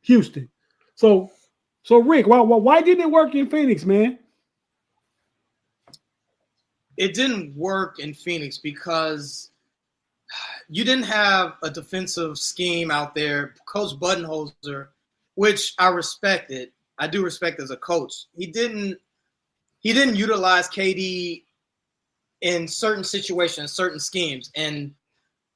Houston. So Rick, why didn't it work in Phoenix, man? It didn't work in Phoenix because you didn't have a defensive scheme out there. Coach Budenholzer, which I respected, I do respect as a coach. He didn't utilize KD in certain situations, certain schemes. And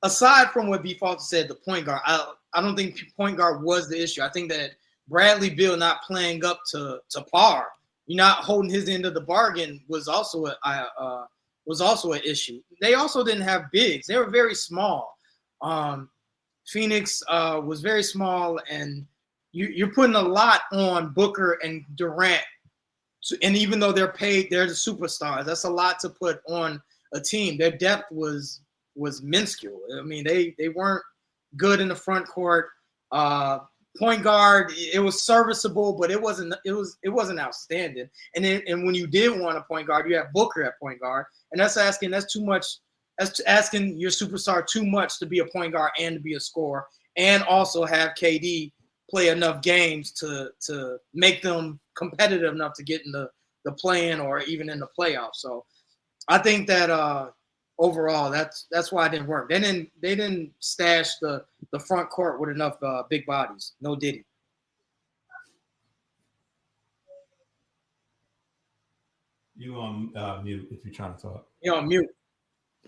aside from what B-Falls said, the point guard, I don't think point guard was the issue. I think that Bradley Beal not playing up to par, you're not holding his end of the bargain was also an issue. They also didn't have bigs. They were very small. Phoenix was very small, and you're putting a lot on Booker and Durant. And even though they're paid, they're the superstars. That's a lot to put on a team. Their depth was minuscule. I mean, they weren't good in the front court. point guard, it was serviceable, but it wasn't outstanding. And when you did want a point guard, you have Booker at point guard, and that's too much. That's asking your superstar too much to be a point guard and to be a scorer, and also have KD play enough games to make them competitive enough to get in the play-in or even in the playoffs. So I think that overall that's why it didn't work. They didn't stash the front court with enough big bodies. No Diddy. You on mute if you're trying to talk. You're on mute.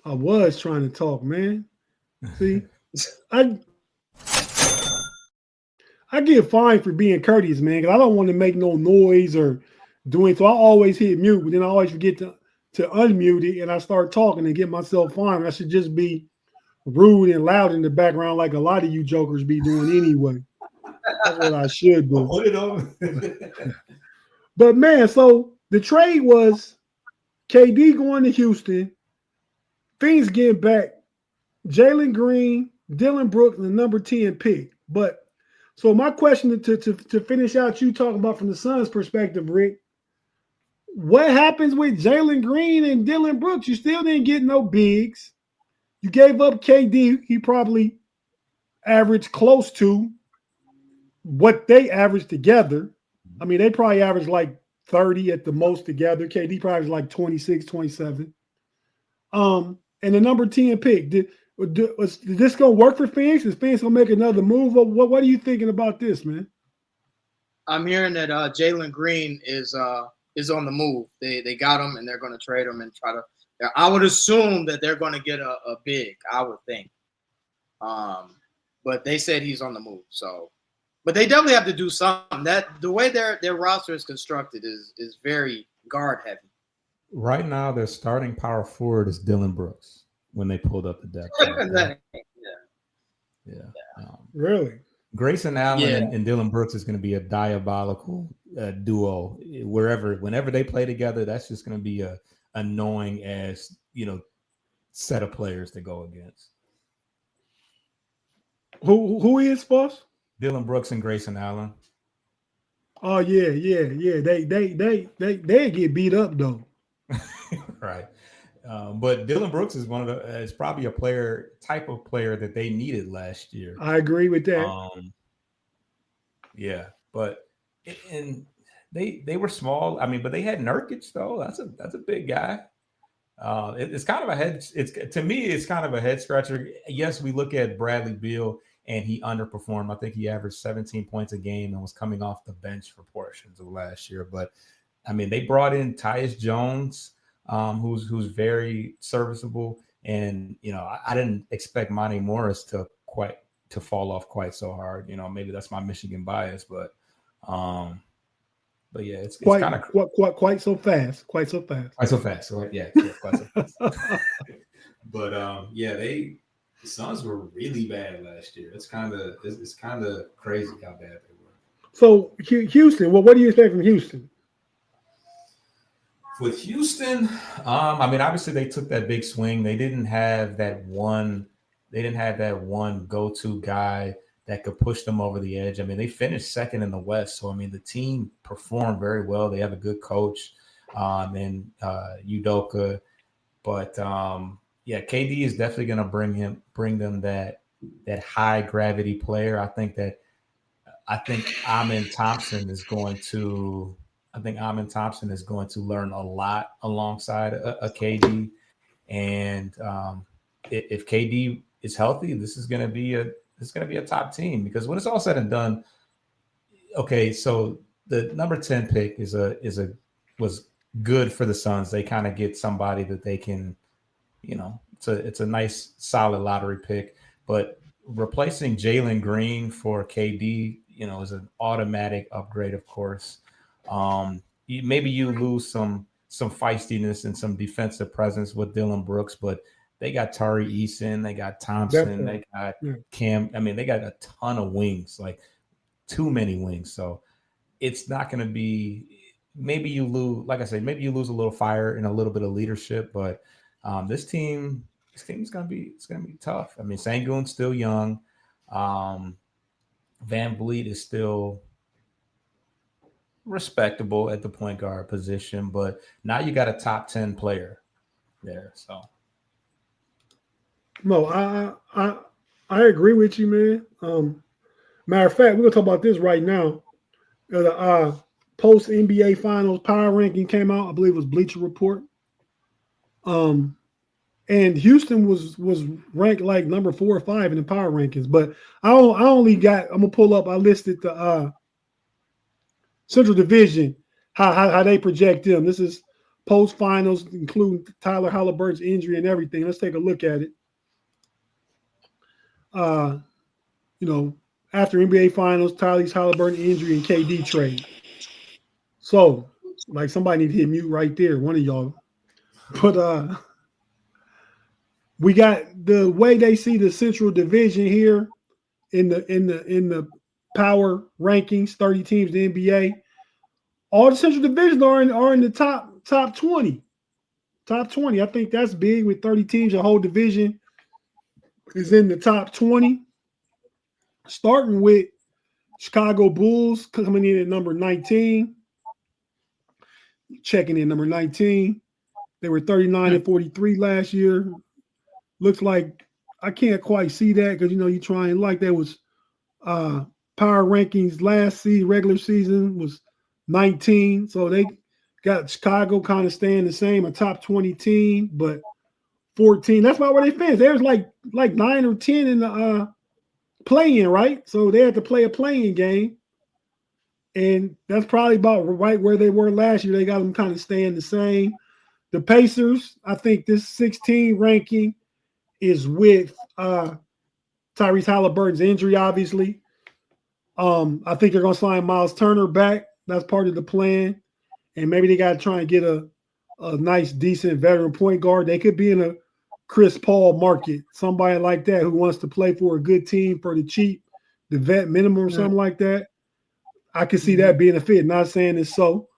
I was trying to talk, man. See, I get fined for being courteous, man, because I don't want to make no noise or doing. So I always hit mute, but then I always forget to unmute it, and I start talking and get myself fined. I should just be rude and loud in the background like a lot of you jokers be doing anyway. That's what I should do. Put it on. But man, so the trade was KD going to Houston, Phoenix getting back Jalen Green, Dylan Brooks, and the number 10 pick. But so my question to finish out you talking about from the Suns' perspective, Rick, what happens with Jalen Green and Dylan Brooks? You still didn't get no bigs. You gave up KD. He probably averaged close to what they averaged together. I mean, they probably averaged like 30 at the most together. KD probably was like 26, 27. And the number 10 pick. Did this going to work for Phoenix? Is Phoenix going to make another move? What are you thinking about this, man? I'm hearing that Jalen Green is on the move. They got him, and they're going to trade him and try to. I would assume that they're going to get a big. I would think. But they said he's on the move. So, but they definitely have to do something. That the way their roster is constructed is very guard heavy. Right now, their starting power forward is Dylan Brooks. When they pulled up the depth, Really. Grayson Allen and Dylan Brooks is going to be a diabolical duo. Whenever they play together, that's just going to be a annoying ass set of players to go against. Who is boss? Dylan Brooks and Grayson Allen. Oh yeah. They get beat up though. Right. But Dylan Brooks is is probably a type of player that they needed last year. I agree with that. Yeah, but they were small. I mean, but they had Nurkic though. That's a big guy. It's kind of a head. To me, it's kind of a head scratcher. Yes, we look at Bradley Beal and he underperformed. I think he averaged 17 points a game and was coming off the bench for portions of last year. But I mean, they brought in Tyus Jones. Who's very serviceable, and I didn't expect Monty Morris to fall off quite so hard. Maybe that's my Michigan bias, but yeah, it's kind of quite so fast. Quite so fast. Quite so fast. So, yeah, quite so fast. But the Suns were really bad last year. It's kind of crazy how bad they were. So Houston, what do you expect from Houston? With Houston, I mean, obviously they took that big swing. They didn't have that one go-to guy that could push them over the edge. I mean, they finished second in the West, so I mean, the team performed very well. They have a good coach, and Udoka, but KD is definitely going to bring them that high gravity player. I think Amin Thompson is going to. I think Amin Thompson is going to learn a lot alongside a KD, and if KD is healthy, this is going to be a top team, because when it's all said and done, okay, so the number 10 pick was good for the Suns. They kind of get somebody that they can, it's a nice solid lottery pick, but replacing Jalen Green for KD, is an automatic upgrade, of course. Maybe you lose some feistiness and some defensive presence with Dylan Brooks, but they got Tari Eason, they got Thompson, they got Cam. I mean, they got a ton of wings, like too many wings. So it's not going to be. Maybe you lose, like I said, maybe you lose a little fire and a little bit of leadership, but this team is going to be tough. I mean, Sengun's still young. Van Vliet is still respectable at the point guard position, but now you got a top 10 player there. So No, I agree with you, man. Matter of fact, we're gonna talk about this right now. The post NBA Finals power ranking came out. I believe it was Bleacher Report. And Houston was ranked like number 4 or 5 in the power rankings. But I only got. I'm gonna pull up. I listed the Central Division, how they project them. This is post finals, including Tyler Halliburton's injury and everything. Let's take a look at it. After NBA Finals, Tyrese Halliburton injury and KD trade. So, like somebody need to hit mute right there, one of y'all. But we got the way they see the Central Division here in the power rankings, 30 teams in the NBA. All the Central Divisions are in the top 20. Top 20. I think that's big with 30 teams. The whole division is in the top 20. Starting with Chicago Bulls coming in at number 19. Checking in number 19. They were 39 and 43 last year. Looks like I can't quite see that because you try and like that was power rankings last season, regular season was 19. So they got Chicago kind of staying the same, a top 20 team, but 14. That's about where they finished. There's like 9 or 10 in the play-in, right? So they had to play a play-in game. And that's probably about right where they were last year. They got them kind of staying the same. The Pacers, I think this 16 ranking is with Tyrese Halliburton's injury, obviously. I think they're going to sign Miles Turner back. That's part of the plan. And maybe they got to try and get a nice, decent veteran point guard. They could be in a Chris Paul market, somebody like that who wants to play for a good team for the cheap, the vet minimum or something like that. I could see that being a fit. Not saying it's so.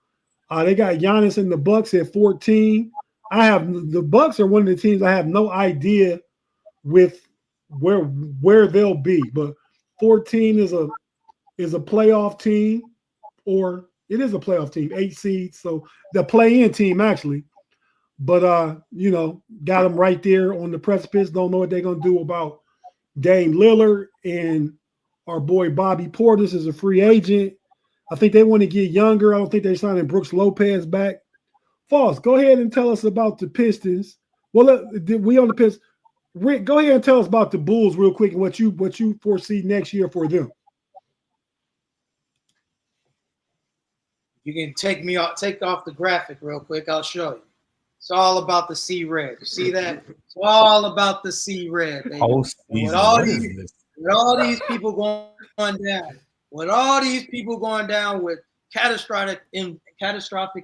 They got Giannis and the Bucks at 14. The Bucks are one of the teams I have no idea with where they'll be, but 14 is a playoff team, or it is a playoff team, 8 seeds. So the play-in team actually, but got them right there on the precipice. Don't know what they're gonna do about Dame Lillard and our boy Bobby Portis is a free agent. I think they want to get younger. I don't think they're signing Brooks Lopez back. Foss, go ahead and tell us about the Pistons. Well, we on the Pistons. Rick, go ahead and tell us about the Bulls real quick and what you foresee next year for them. You can take off the graphic real quick. I'll show you. It's all about the C Red. You see that? It's all about the C Red. With all these people going down. With all these people going down with catastrophic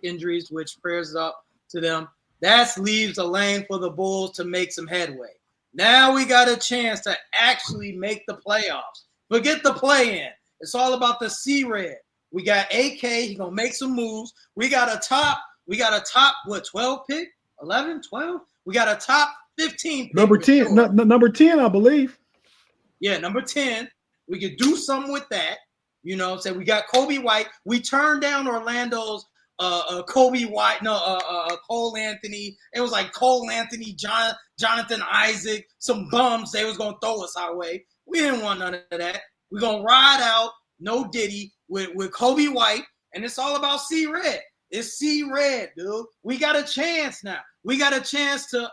injuries, which prayers up to them, that leaves a lane for the Bulls to make some headway. Now we got a chance to actually make the playoffs. Forget the play-in. It's all about the C-Red. We got AK. He's going to make some moves. We got a top, 12 pick? 11, 12? We got a top 15 pick. Number 10, sure. Number 10, I believe. Yeah, number 10. We could do something with that. So we got Kobe White. We turned down Orlando's Kobe White, Cole Anthony. It was like Cole Anthony, Jonathan Isaac, some bums they was going to throw us our way. We didn't want none of that. We're going to ride out, no Diddy, with Kobe White, and it's all about C-Red. It's C-Red, dude. We got a chance now. We got a chance to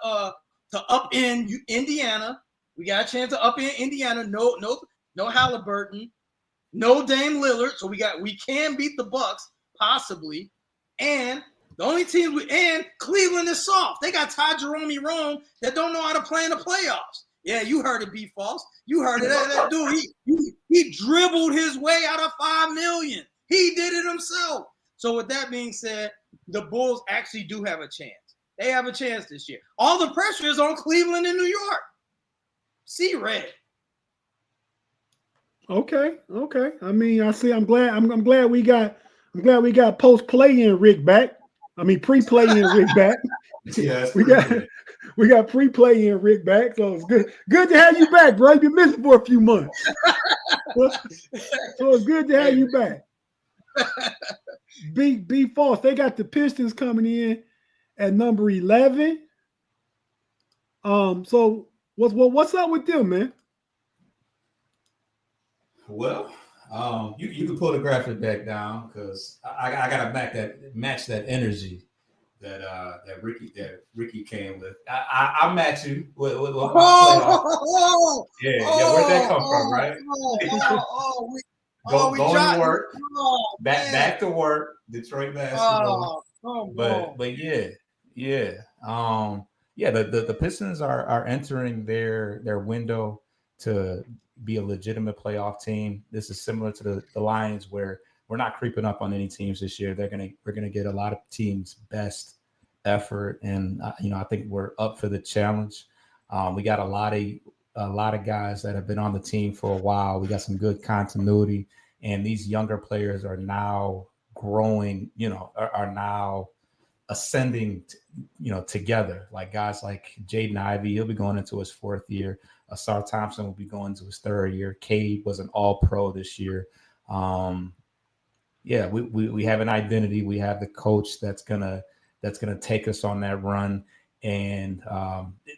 upend Indiana. We got a chance to upend Indiana. No Halliburton. No Dame Lillard, so we can beat the Bucks possibly, and the only team and Cleveland is soft. They got Ty Jerome that don't know how to play in the playoffs. Yeah, you heard it, B False. You heard it. That dude, he dribbled his way out of $5 million. He did it himself. So with that being said, the Bulls actually do have a chance. They have a chance this year. All the pressure is on Cleveland and New York. See red. Okay. I mean, I'm glad we got post play-in Rick back. I mean, pre-play-in Rick back. Yeah, we got pre-play-in Rick back. So it's good to have you back, bro. You've been missing for a few months. So it's good to have you back. Be false. They got the Pistons coming in at number 11. So what's up with them, man? Well, you can pull the graphic back down because I gotta match that energy that Ricky came with. I match you with my playoff. Yeah. Where'd that come from, right? Going to work, back to work. Detroit basketball. But yeah. The Pistons are entering their window to be a legitimate playoff team. This is similar to the Lions, where we're not creeping up on any teams this year. We're gonna get a lot of teams' best effort, and I think we're up for the challenge. We got a lot of guys that have been on the team for a while. We got some good continuity, and these younger players are now growing. Are now ascending. Together, like guys like Jaden Ivey, he'll be going into his 4th year. Asar Thompson will be going into his 3rd year. Cade was an all-pro this year. We have an identity. We have the coach that's gonna take us on that run, and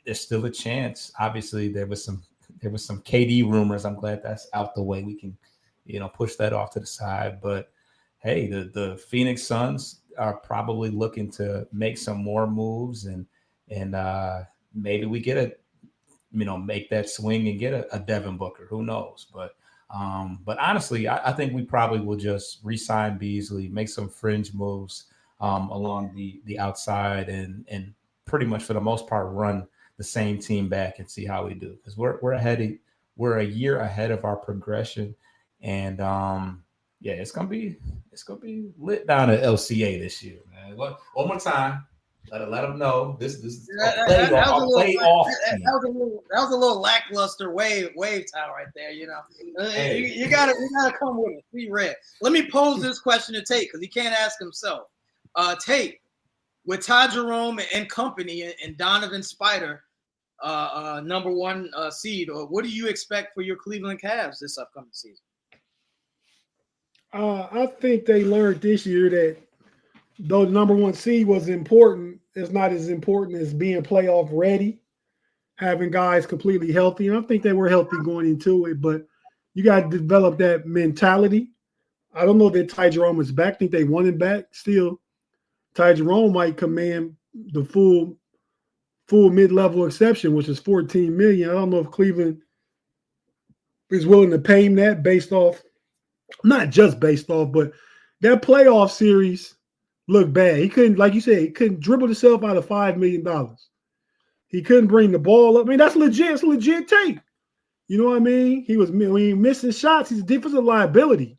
there's still a chance. Obviously, there was some KD rumors. I'm glad that's out the way. We can, push that off to the side. But hey, the Phoenix Suns are probably looking to make some more moves, and maybe we get make that swing and get a Devin Booker. Who knows? But honestly, I think we probably will just re-sign Beasley, make some fringe moves along the outside, and pretty much for the most part run the same team back and see how we do, because we're a year ahead of our progression, and it's gonna be lit down at LCA this year, man. One more time. Let them know this is that was a little lackluster wave towel right there. Hey. You gotta come with it. Be red. Let me pose this question to Tate, because he can't ask himself. Tate, with Ty Jerome and company and Donovan Spider, number 1 seed, or what do you expect for your Cleveland Cavs this upcoming season? I think they learned this year that though the number 1 seed was important, it's not as important as being playoff ready, having guys completely healthy. And I think they were healthy going into it, but you got to develop that mentality. I don't know that Ty Jerome is back. I think they want him back still. Ty Jerome might command the full mid-level exception, which is $14 million. I don't know if Cleveland is willing to pay him that based off, not just based off, but that playoff series looked bad. He couldn't, like you said, he couldn't dribble himself out of $5 million. He couldn't bring the ball up. I mean, that's legit. It's legit tape. You know what I mean? He was missing shots. He's a defensive liability.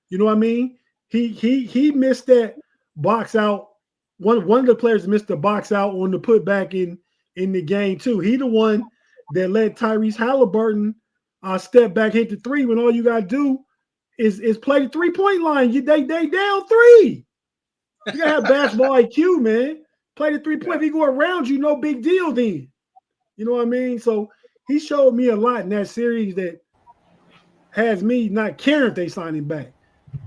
You know what I mean? He missed that box out. One of the players missed the box out on the putback in the game too. He the one that let Tyrese Halliburton step back, hit the 3 when all you gotta do is play the 3-point line. They down 3. You gotta have basketball IQ, man. Play the 3-point. If he go around you, no big deal then. You know what I mean? So he showed me a lot in that series that has me not caring if they sign him back.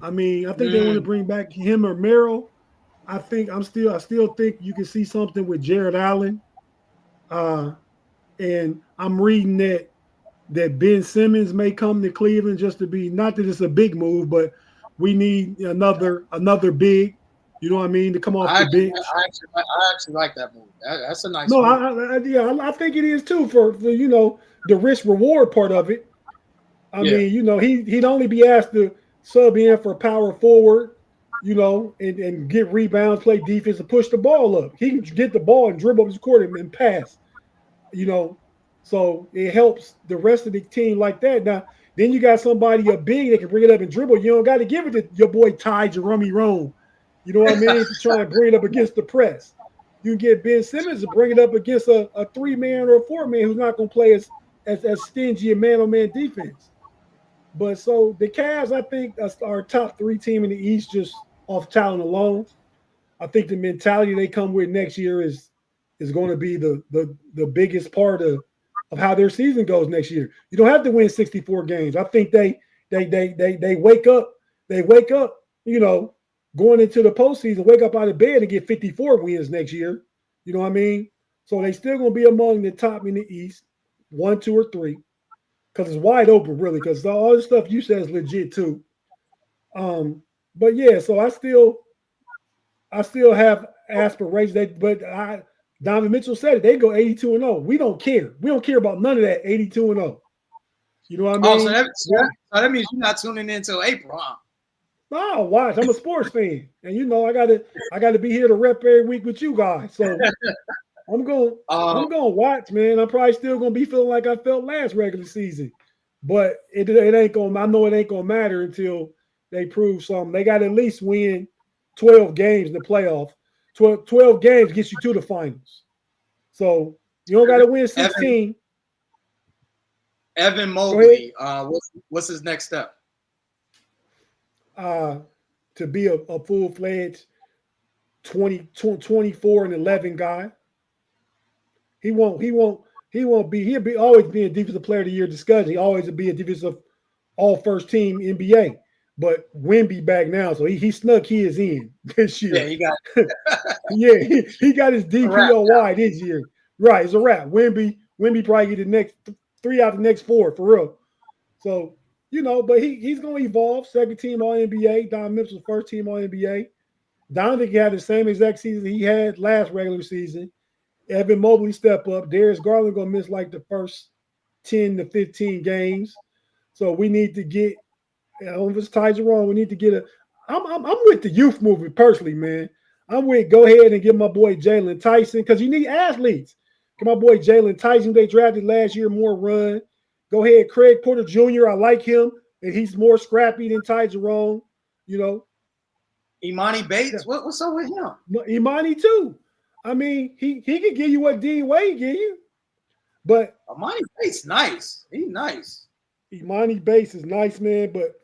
I mean, I think they want to bring back him or Merrill. I still think you can see something with Jared Allen. And I'm reading that Ben Simmons may come to Cleveland just to be, not that it's a big move, but we need another big, you know what I mean, to come off the bench. I actually like that move. That's a nice move. I think it is too for the risk reward part of it. I mean, he'd only be asked to sub in for power forward, and get rebounds, play defense, and push the ball up. He can get the ball and dribble up his court and pass, So it helps the rest of the team like that. Now, then you got somebody, a big, that can bring it up and dribble. You don't got to give it to your boy Ty Jerome. You know what I mean? To try and bring it up against the press. You can get Ben Simmons to bring it up against a 3-man or a 4-man who's not going to play as stingy a man-on-man defense. But so the Cavs, I think, are top 3 team in the East just off talent alone. I think the mentality they come with next year is going to be the biggest part of of how their season goes next year. You don't have to win 64 games. I think they wake up. They wake up, going into the postseason, wake up out of bed and get 54 wins next year. You know what I mean? So they still going to be among the top in the East, 1, 2, or 3, because it's wide open, really, because all the stuff you said is legit, too. But, yeah, so I still have aspirations. Donovan Mitchell said it. They go 82-0. We don't care. We don't care about none of that 82-0. You know what I mean? Oh, so that means you're not tuning in until April, huh? No, watch. I'm a sports fan, and I gotta be here to rep every week with you guys. So I'm going to watch, man. I'm probably still gonna be feeling like I felt last regular season, but it ain't gonna. I know it ain't gonna matter until they prove something. They got to at least win 12 games in the playoff. 12 games gets you to the finals. So you don't got to win 16. Evan Mobley, what's his next step? To be a full-fledged 24 and 11 guy. He'll be always be a defensive player of the year discussion. He always will be a defensive all first team NBA. But Wemby back now, so he snuck his in this year. Yeah, he got he got his DPOY this year. Right, it's a wrap. Wemby probably get the next 3 out of the next 4 for real. So, but he's going to evolve. Second team All NBA. Don Mitchell's first team All NBA. Donovan had the same exact season he had last regular season. Evan Mobley step up. Darius Garland going to miss like the first 10 to 15 games. So we need to get, if it's Ty wrong, we need to get I'm with the youth movement personally, man. I'm with go ahead and get my boy Jalen Tyson because you need athletes. Get my boy Jalen Tyson, they drafted last year, more run. Go ahead, Craig Porter Jr. I like him, and he's more scrappy than Ty Jerome. Imani Bates, what's up with him? Imani too. I mean, he can give you what D Wade give you, but Imani Bates, nice. He's nice. Imani Bates is nice, man, but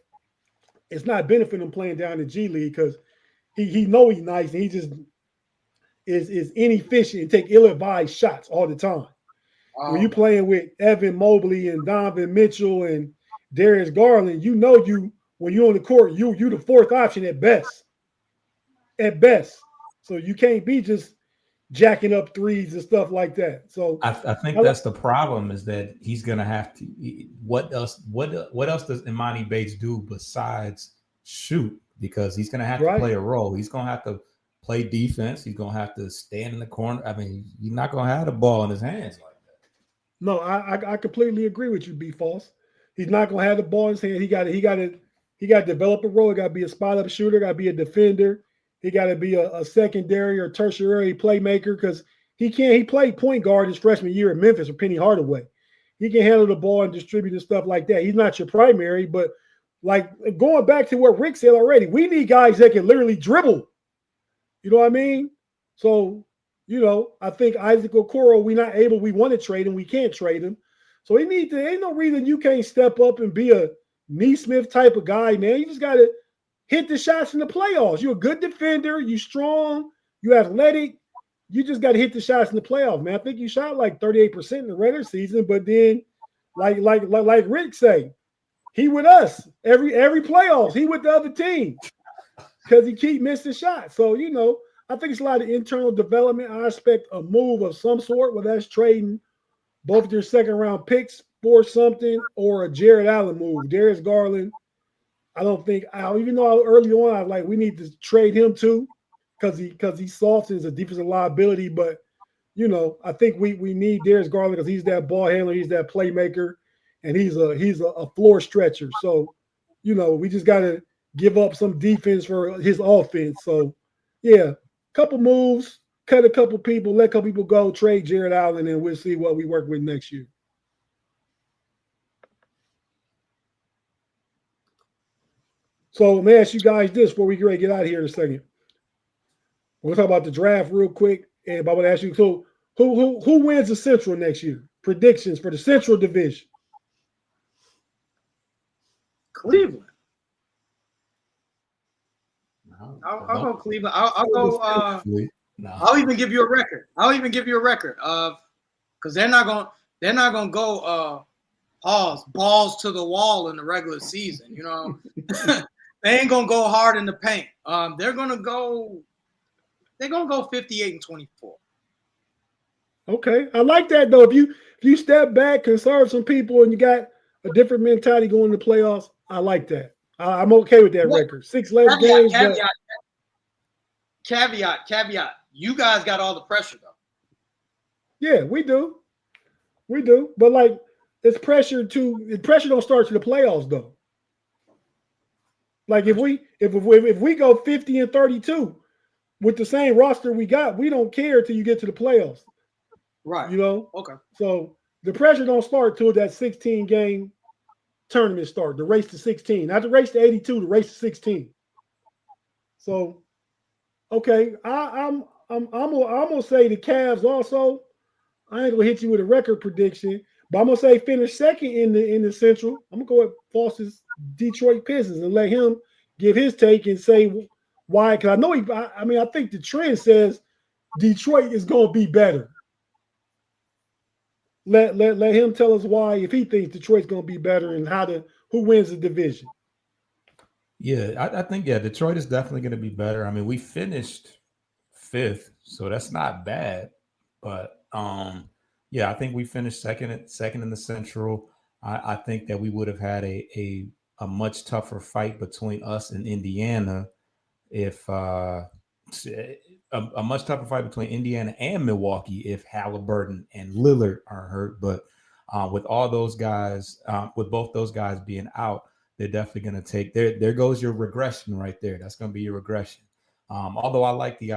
it's not benefiting him playing down in G League because he know he's nice and he just is inefficient and take ill-advised shots all the time. When you playing with Evan Mobley and Donovan Mitchell and Darius Garland, when you're on the court, you the fourth option at best. At best. So you can't be just jacking up threes and stuff like that. So I think that's the problem is that he's gonna have to. What else does Imani Bates do besides shoot? Because he's gonna have to play a role. He's gonna have to play defense. He's gonna have to stand in the corner. I mean, he's not gonna have the ball in his hands like that. No, I completely agree with you, B. False. He's not gonna have the ball in his hand. He got to develop a role. He got to be a spot up shooter. Got to be a defender. He got to be a secondary or tertiary playmaker because he played point guard his freshman year at Memphis with Penny Hardaway. He can handle the ball and distribute and stuff like that. He's not your primary, but like going back to what Rick said already, we need guys that can literally dribble. You know what I mean? So, I think Isaac Okoro, we want to trade him. We can't trade him. So ain't no reason you can't step up and be a Neesmith type of guy, man. You just got to hit the shots in the playoffs. You're a good defender. You strong. You athletic. You just got to hit the shots in the playoffs, man. I think you shot like 38% in the regular season, but then, like Rick say, he with us every playoffs. He with the other team because he keep missing shots. So I think it's a lot of internal development. I expect a move of some sort, whether that's trading both your second round picks for something or a Jared Allen move. Darius Garland. I don't think even though early on I was like we need to trade him too because he softens a defensive liability. But I think we need Darius Garland because he's that ball handler, he's that playmaker, and he's a floor stretcher. So we just got to give up some defense for his offense. So yeah, couple moves, cut a couple people, let a couple people go, trade Jared Allen, and we'll see what we work with next year. So let me ask you guys this before we get ready to get out of here in a second. We'll talk about the draft real quick. And I want to ask you, so who wins the Central next year? Predictions for the Central Division. Cleveland. I'll go Cleveland. I'll go. I'll even give you a record. Of because they're not going. They're not gonna go balls to the wall in the regular season. You know, they ain't gonna go hard in the paint. They're gonna go 58-24. Okay, I like that though. If you step back, conserve some people, and you got a different mentality going to the playoffs, I like that. I'm okay with that record. 6 less games. Caveat. You guys got all the pressure though. Yeah, we do. But like, it's pressure don't start to the playoffs though. Like if we go 50-32 with the same roster we got, we don't care till you get to the playoffs. Right. You know? Okay. So the pressure don't start till that 16 game tournament start, the race to 16. Not the race to 82, the race to 16. So okay, I'm gonna say the Cavs also. I ain't gonna hit you with a record prediction, but I'm gonna say finish second in the Central. I'm gonna go with Foster's Detroit Pistons and let him give his take and say why. Because I know I think the trend says Detroit is gonna be better. Let him tell us why if he thinks Detroit's gonna be better and who wins the division. Yeah, I think Detroit is definitely going to be better. I mean, we finished 5th, so that's not bad. But I think we finished second in the Central. I think that we would have had a much tougher fight between us and Indiana if a much tougher fight between Indiana and Milwaukee if Halliburton and Lillard are hurt. But with all those guys, with both those guys being out, they're definitely going to take there goes your regression right there. That's going to be your regression. Although I like the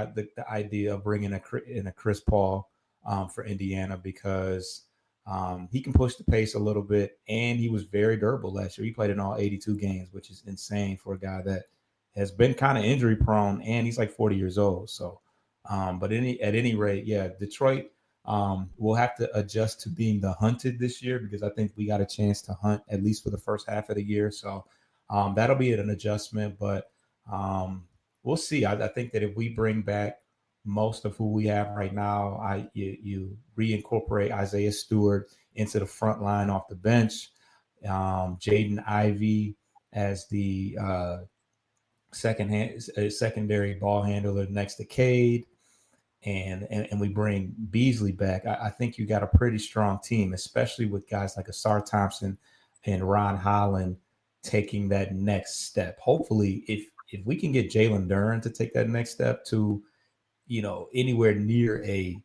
idea of bringing in a Chris Paul for Indiana because he can push the pace a little bit, and he was very durable last year. He played in all 82 games, which is insane for a guy that has been kind of injury prone, and he's like 40 years old. So, but at any rate, Detroit will have to adjust to being the hunted this year because I think we got a chance to hunt at least for the first half of the year. So that'll be an adjustment, but we'll see. I think that if we bring back most of who we have right now, you reincorporate Isaiah Stewart into the front line off the bench, Jaden Ivey as the secondary ball handler next to Cade, and we bring Beasley back. I think you got a pretty strong team, especially with guys like Asar Thompson and Ron Holland taking that next step. Hopefully, if we can get Jalen Duren to take that next step to, anywhere near a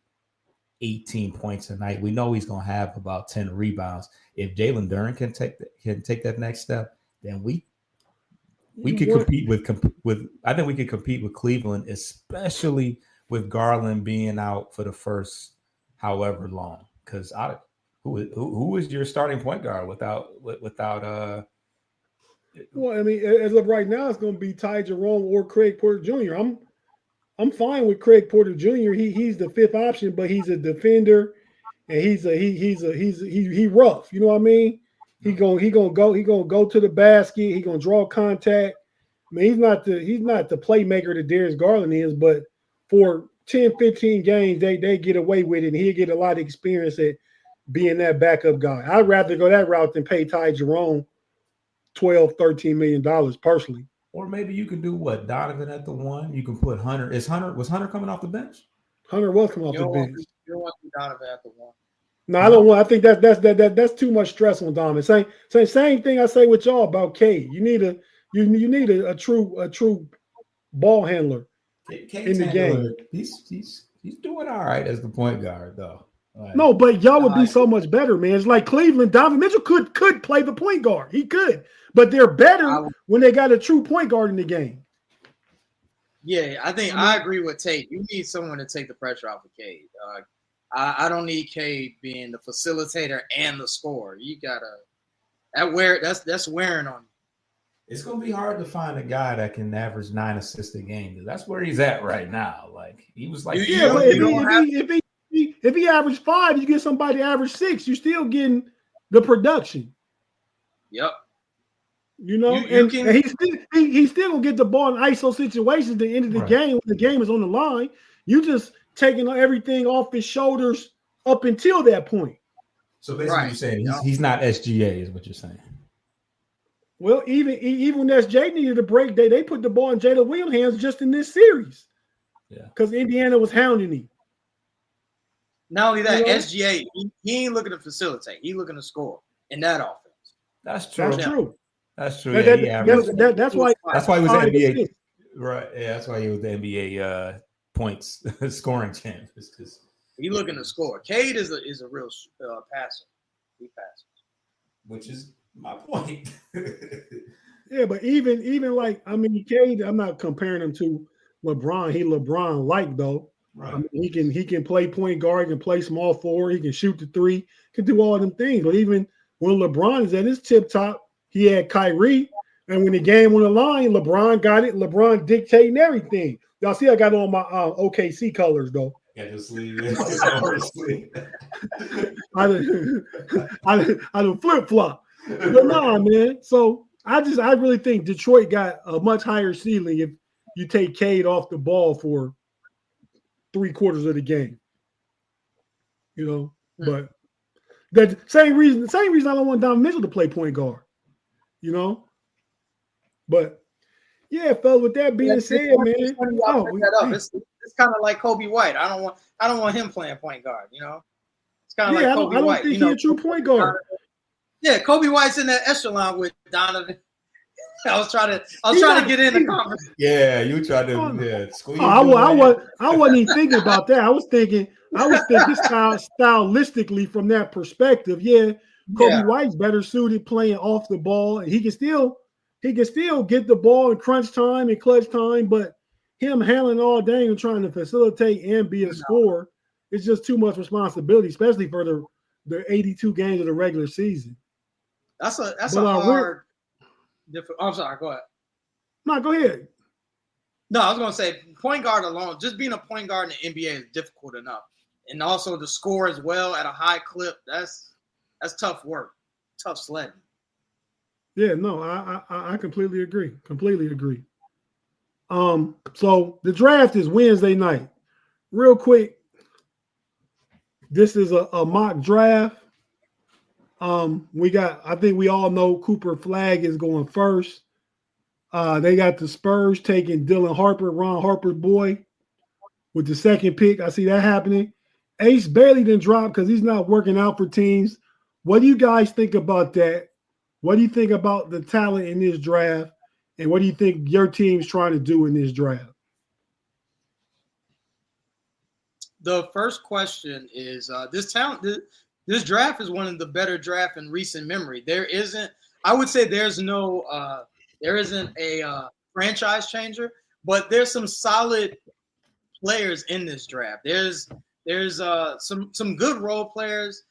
18 points a night, we know he's going to have about 10 rebounds. If Jalen Duren can take that next step, then we could compete with. I think we could compete with Cleveland, especially with Garland being out for the first however long. Because who is your starting point guard without? Well, I mean, as of right now, it's going to be Ty Jerome or Craig Porter Jr. I'm fine with Craig Porter Jr. He's the 5th option, but he's a defender, and he rough. You know what I mean? He gonna go to the basket. He gonna draw contact. I mean, he's not the playmaker that Darius Garland is, but for 10, 15 games, they get away with it, and he'll get a lot of experience at being that backup guy. I'd rather go that route than pay Ty Jerome $12-13 million personally. Or maybe you can do what? Donovan at the 1. You can put Hunter. Was Hunter coming off the bench? Hunter was coming off the bench. You don't want Donovan at the 1. No, I don't want. I think that's too much stress on Donovan. Same thing I say with y'all about Cade. You need a true ball handler in the game. He's doing all right as the point guard though. Like, no, but y'all would be so much better, man. It's like Cleveland. Donovan Mitchell could play the point guard. He could, but they're better when they got a true point guard in the game. Yeah, I agree with Tate. You need someone to take the pressure off of Cade. I don't need Cade being the facilitator and the scorer. You gotta that's wearing on you. It's gonna be hard to find a guy that can average 9 assists a game. That's where he's at right now. Like he was like, if he averaged 5, you get somebody to average 6. You're still getting the production. Yep. And he's still gonna get the ball in ISO situations at the end of the game when the game is on the line. You just taking everything off his shoulders up until that point. So basically, you're saying he's not SGA, is what you're saying. Well, even when SJ needed a break, they put the ball in Jalen Williams' hands just in this series. Yeah, because Indiana was hounding him. Not only that, SGA, he ain't looking to facilitate. He looking to score in that offense. That's true. That's true. That's true. That's why. That's why he was the NBA. Right. Yeah. That's why he was the NBA points scoring champ. Because he looking to score. Cade is a real passer. He passes. Which is my point. Yeah, but even like Cade, I'm not comparing him to LeBron. He LeBron like though. Right. I mean, he can play point guard, can play small forward, he can shoot the three, can do all them things. But even when LeBron is at his tip top, he had Kyrie, and when the game on the line, LeBron got it. LeBron dictating everything. Y'all see, I got on my OKC colors though. Yeah, just leave it. I don't flip flop, but nah, man. So I really think Detroit got a much higher ceiling if you take Cade off the ball for 3/4 of the game. But the same reason I don't want Donovan Mitchell to play point guard. But yeah, fella. With that being said, man, it's kind of like Kobe White. I don't want him playing point guard. It's kind of like Kobe White. I don't think he's a true point guard. Yeah, Kobe White's in that echelon with Donovan. I was trying to get in the conversation. Yeah, you tried to squeeze. I wasn't even thinking about that. I was thinking stylistically from that perspective. Yeah, Kobe White's better suited playing off the ball, and he can still get the ball in crunch time and clutch time. But him handling all day and trying to facilitate and be a scorer, it's just too much responsibility, especially for the 82 games of the regular season. That's a hard. I'm sorry. Go ahead. No, go ahead. No, I was going to say point guard alone, just being a point guard in the NBA is difficult enough, and also to score as well at a high clip. That's tough work, tough sledding. Yeah, no, I completely agree. Completely agree. So the draft is Wednesday night. Real quick, this is a mock draft. I think we all know Cooper Flagg is going first. They got the Spurs taking Dylan Harper, Ron Harper's boy, with the second pick. I see that happening. Ace Bailey didn't drop because he's not working out for teams. What do you guys think about that? What do you think about the talent in this draft? And what do you think your team's trying to do in this draft? The first question is this draft is one of the better drafts in recent memory. There isn't a franchise changer, but there's some solid players in this draft. There's some good role players.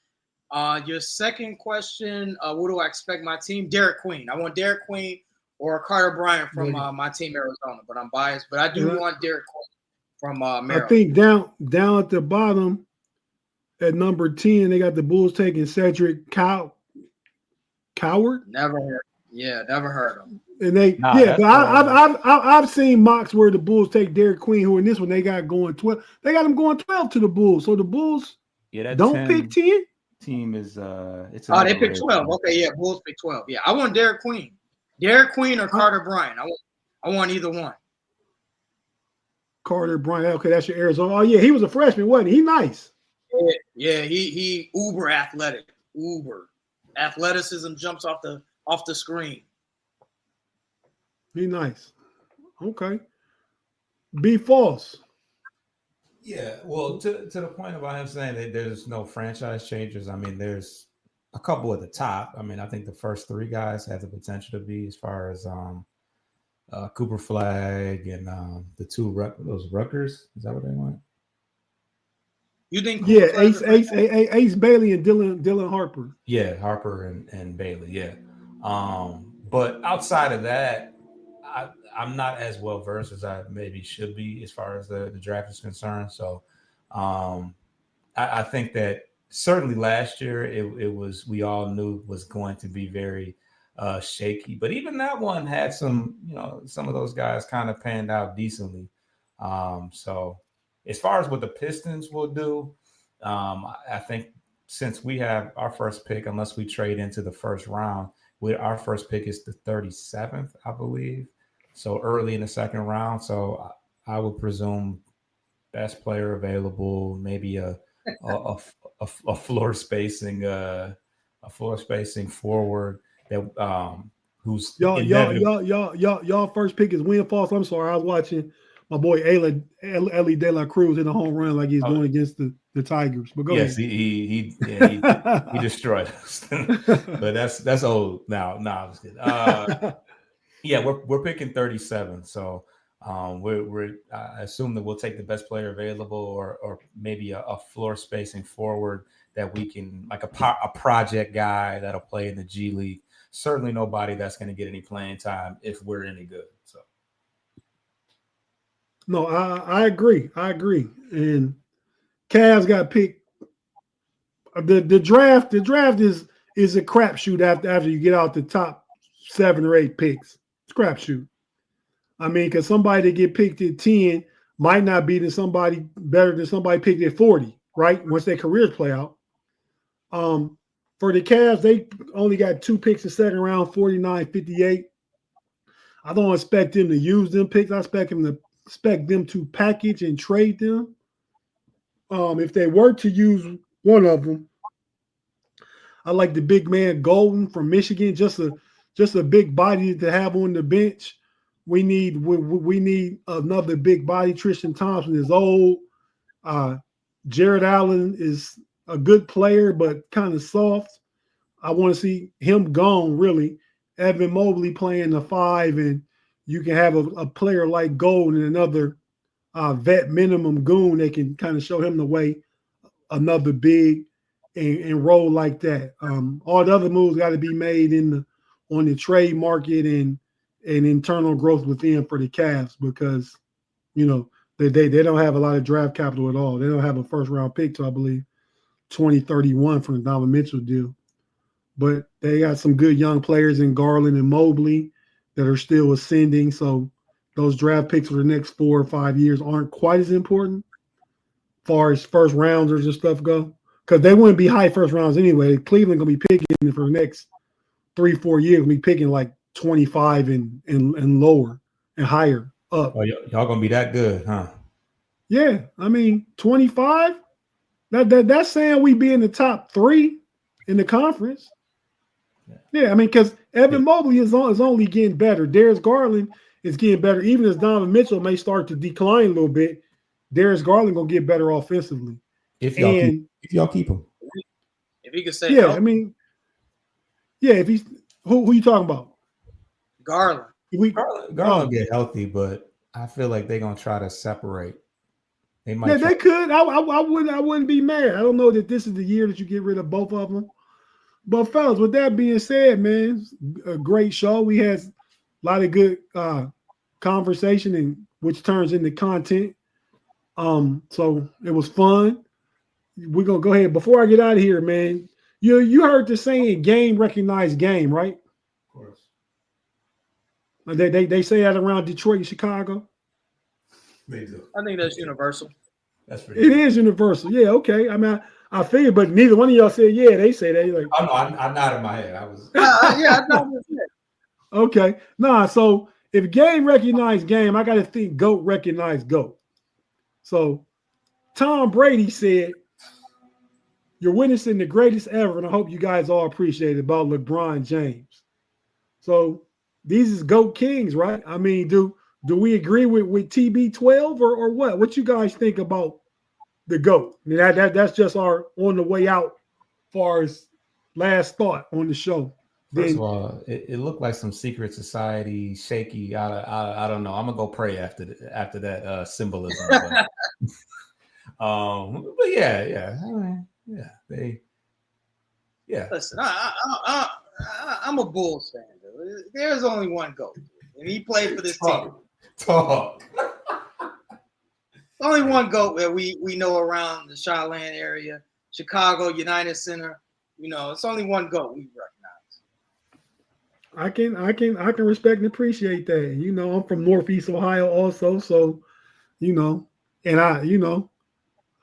Your second question, what do I expect my team? Derek Queen. I want Derek Queen or Carter Bryant from my team Arizona, but I'm biased. But I do want Derek Queen from Maryland. I think down at the bottom at number 10, they got the Bulls taking Cedric Coward. Never heard of him. And but I've seen mocks where the Bulls take Derek Queen, who in this one they got going 12. They got him going 12 to the Bulls. So the Bulls don't pick 10. Team is they picked 12. Okay, yeah, Bulls pick 12. Yeah, I want Derek Queen. Derek Queen or Carter Bryant. I want either one. Carter Bryant. Okay, that's your Arizona. Oh yeah, he was a freshman, wasn't he? He nice. Yeah, he uber athletic. Uber athleticism jumps off the screen. He nice. Okay. Be false. Yeah, well, to the point about him saying that there's no franchise changers, I mean, there's a couple at the top. I mean, I think the first three guys have the potential to be, as far as Cooper Flagg and the two those Rutgers. Is that what they want? You think? Yeah, Ace Bailey and Dylan Harper. Yeah, Harper and Bailey. Yeah, but outside of that, I'm not as well versed as I maybe should be as far as the draft is concerned. So I think that certainly last year it was, we all knew was going to be very shaky. But even that one had some of those guys kind of panned out decently. So as far as what the Pistons will do, I think since we have our first pick, unless we trade into the first round, our first pick is the 37th, I believe. So early in the second round. So I would presume best player available, maybe a floor spacing forward that who's y'all first pick is Windfall. So I'm sorry, I was watching my boy Ellie De La Cruz in a home run like he's doing against the Tigers. But go ahead. He destroyed us. But that's old now. No, I'm just kidding. Yeah, we're picking 37. So I assume that we'll take the best player available, or maybe a floor spacing forward that we can, like a project guy that'll play in the G League. Certainly nobody that's going to get any playing time if we're any good. So. No, I agree. And Cavs got picked. The draft is a crapshoot after you get out the top 7 or 8 picks. It's a crapshoot. I mean, because somebody that get picked at 10 might not be somebody better than somebody picked at 40, right? Once their careers play out. For the Cavs, they only got 2 picks in the second round, 49, 58. I don't expect them to use them picks. I expect them to package and trade them. If they were to use one of them, I like the big man Golden from Michigan, just a big body to have on the bench. We need another big body. Tristan Thompson is old. Jared Allen is a good player, but kind of soft. I want to see him gone, really. Evan Mobley playing the 5, and you can have a player like Gold and another vet minimum goon that can kind of show him the way, another big and roll like that. All the other moves got to be made on the trade market and internal growth within for the Cavs, because they don't have a lot of draft capital at all. They don't have a first round pick till I believe 2031 from the Donovan Mitchell deal. But they got some good young players in Garland and Mobley that are still ascending. So those draft picks for the next 4 or 5 years aren't quite as important as far as first rounders and stuff go, because they wouldn't be high first rounds anyway. Cleveland gonna be picking for the next 3-4 years. Gonna be picking like 25 and lower and higher up. Oh, y'all gonna be that good, huh? Yeah, I mean 25. That's saying we be in the top 3 in the conference. Yeah, I mean, because Evan Mobley is only getting better. Darius Garland is getting better. Even as Donovan Mitchell may start to decline a little bit, Darius Garland gonna get better offensively. If y'all keep him. If he can stay healthy. healthy. I mean, yeah, if he's who you talking about? Garland. Garland get healthy, but I feel like they're gonna try to separate. They might. Yeah, they could. I wouldn't be mad. I don't know that this is the year that you get rid of both of them. But fellas, with that being said, man, a great show. We had a lot of good conversation, and which turns into content. So it was fun. We're gonna go ahead. Before I get out of here, man, you heard the saying "game recognized game," right? Of course. They say that around Detroit and Chicago. They do. I think that's universal. That's it is universal. Yeah, okay. I mean, I figured, but neither one of y'all said, yeah, they say that. Like, oh, no, I nodded my head. I was. Yeah, I know. Okay. Nah, so if game recognized game, I got to think GOAT recognized GOAT. So Tom Brady said, you're witnessing the greatest ever, and I hope you guys all appreciate it, about LeBron James. So these is GOAT kings, right? I mean, do we agree with TB12 or what? What you guys think about the GOAT? I mean, that's just our on the way out far as last thought on the show. First of all, it looked like some secret society shaky. I don't know. I'm gonna go pray after that symbolism. But yeah. I mean, yeah. Listen, I'm a Bulls fan. There's only one GOAT, and he played for this team. Talk. Only one GOAT that we know around the Chelan area, Chicago United Center. It's only one GOAT we recognize. I can respect and appreciate that. I'm from Northeast Ohio also, so and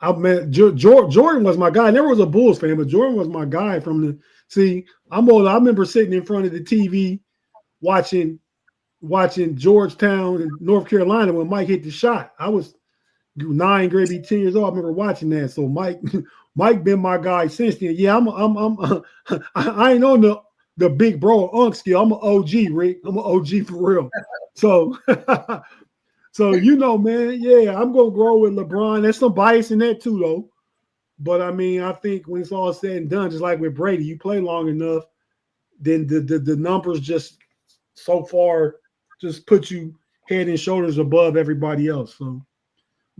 I met Jordan was my guy. I never was a Bulls fan, but Jordan was my guy from the. See, I'm old. I remember sitting in front of the TV watching Georgetown and North Carolina when Mike hit the shot. I was 9, grade 10 years old. I remember watching that. So Mike been my guy since then. Yeah, I ain't on the big bro unk skill. I'm an OG, Rick. I'm an OG for real. So so man, yeah, I'm gonna grow with LeBron. There's some bias in that too, though. But I mean, I think when it's all said and done, just like with Brady, you play long enough, then the numbers just so far just put you head and shoulders above everybody else. So I'm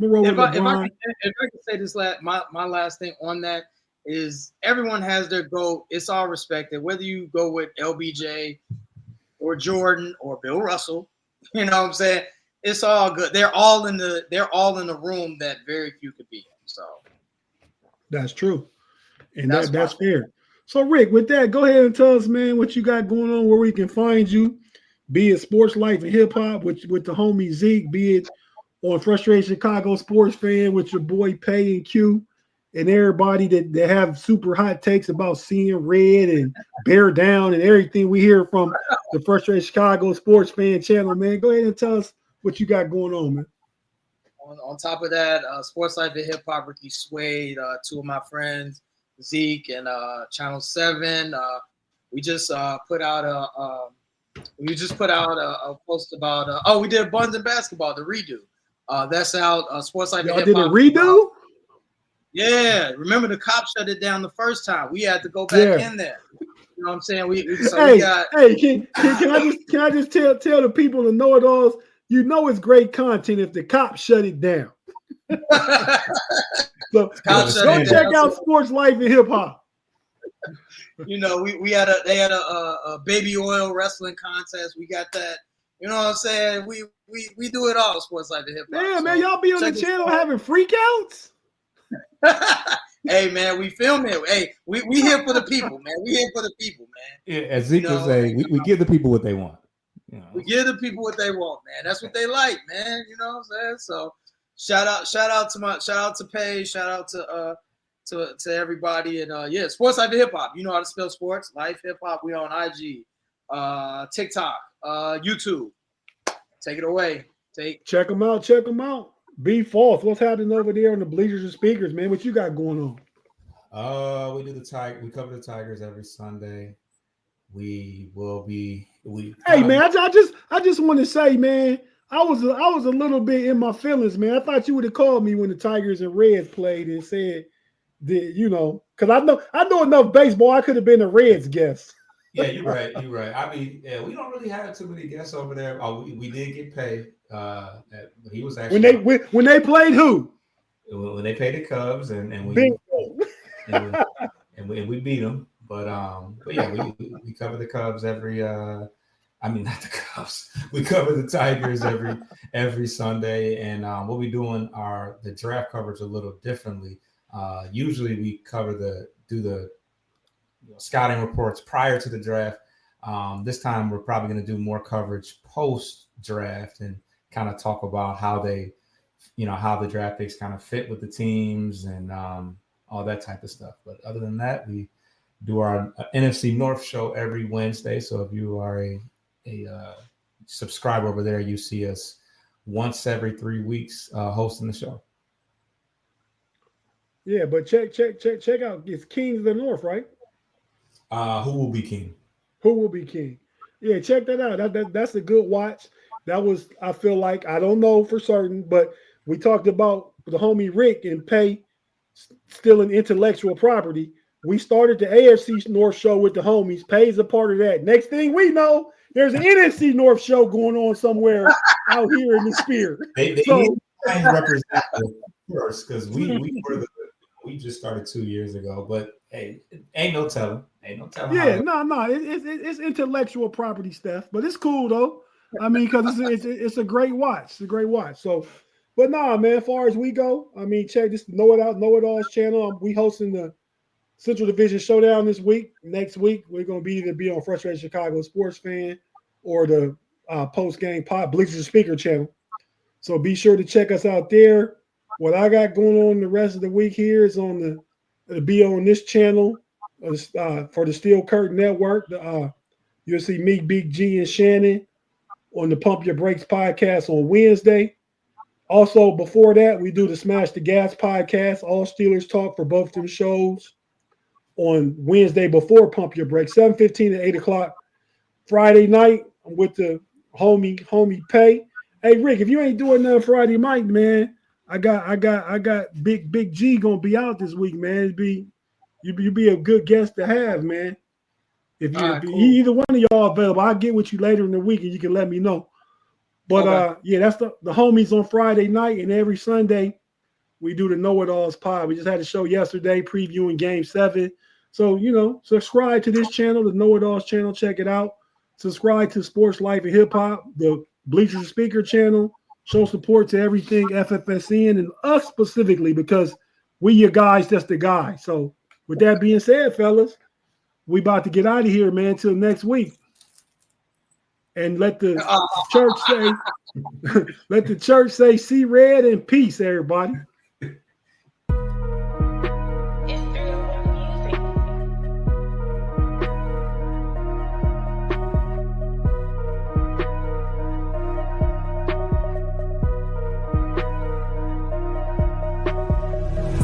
gonna roll with LeBron. If I can say this my last thing on that is everyone has their GOAT. It's all respected, whether you go with LBJ or Jordan or Bill Russell. You know what I'm saying? It's all good. They're all in the room that very few could be in. So that's true. And that's fair. So Rick, with that, go ahead and tell us, man, what you got going on, where we can find you, be it Sports Life and Hip Hop with the homie Zeke, be it on Frustrated Chicago Sports Fan with your boy Pay and Q, and everybody that have super hot takes about seeing red and bear down and everything we hear from the Frustrated Chicago Sports Fan channel, man. Go ahead and tell us what you got going on, man. On top of that, Sports Life and Hip Hop, Ricky Suede, two of my friends, Zeke and Channel 7. We just put out a post about we did Buns and Basketball, the redo. That's out. Sports Life and Hip Hop. Y'all did a redo? Yeah, remember the cops shut it down the first time. We had to go back in there. You know what I'm saying? Can I just tell the people, the know-it-alls, it's great content if the cops shut it down. So go check out Sports Life and Hip Hop. They had a baby oil wrestling contest. We got that. You know what I'm saying? We do it all, Sports Life and Hip Hop. Yeah, man, y'all be on the channel having freakouts. Hey man, we film it. Hey, we here for the people, man. We here for the people, man. Yeah, as Zeke would say, we give the people what they want. We give the people what they want, man. That's what they like, man. You know what I'm saying? So shout out to Paige, shout out to everybody, and Sports Life and Hip Hop. You know how to spell sports, life, hip hop. We on IG, TikTok, YouTube. Take it away. Check them out. Be false. What's happening over there on the bleachers and speakers, man? What you got going on? We do we cover the Tigers every Sunday. Hey man, I just want to say, man, I was a little bit in my feelings, man. I thought you would have called me when the Tigers and Reds played and said that, because I know enough baseball. I could have been a Reds guest. Yeah, you're right. I mean, we don't really have too many guests over there. We did get paid. He was actually when they played who? When they played the Cubs and we beat them. But yeah, we cover the Cubs every. Not the Cubs. We cover the Tigers every Sunday, and we'll be doing the draft coverage a little differently. Usually we do the scouting reports prior to the draft. This time we're probably going to do more coverage post draft and kind of talk about how they, how the draft picks kind of fit with the teams and all that type of stuff. But other than that, we do our NFC North show every Wednesday. So if you are a subscriber over there, you see us once every 3 weeks hosting the show. Yeah, but check out. It's Kings of the North, right? Who will be king? Who will be king? Yeah, check that out. That's a good watch. That was, I feel like, I don't know for certain, but we talked about the homie Rick and Pay stealing intellectual property. We started the AFC North show with the homies. Pay's a part of that. Next thing we know, there's an NFC North show going on somewhere out here in the sphere. They represent first because we just started 2 years ago, but hey, ain't no telling. Yeah, no, it's intellectual property stuff, but it's cool though. I mean, because it's a great watch. It's a great watch. So, but nah, man, as far as we go, I mean, check this Know It All's channel. We hosting the Central Division Showdown this week. Next week, we're going to either be on Frustrated Chicago Sports Fan or the post-game Bleachers Speaker channel. So be sure to check us out there. what I got going on the rest of the week here is it'll be on this channel for the Steel Curtain Network. You'll see me, Big G, and Shannon on the Pump Your Brakes podcast on Wednesday. Also, before that, we do the Smash the Gas podcast, all Steelers talk for both them shows on Wednesday before Pump Your Brakes, 7:15 to 8 o'clock. Friday night, I'm with the homie Pay. Hey, Rick, if you ain't doing nothing Friday night, man, I got Big G gonna be out this week, man. You'd be a good guest to have, man. If either one of y'all available, I'll get with you later in the week and you can let me know. But yeah, that's the homies on Friday night, and every Sunday we do the Know It Alls pod. We just had a show yesterday previewing Game 7. So, subscribe to this channel, the Know It Alls channel. Check it out. Subscribe to Sports Life and Hip Hop, the Bleacher Speaker channel. Show support to everything FFSN and us specifically because we your guys, that's the guy. So with that being said, fellas, we about to get out of here, man, till next week. And let the church say, see red and peace, everybody.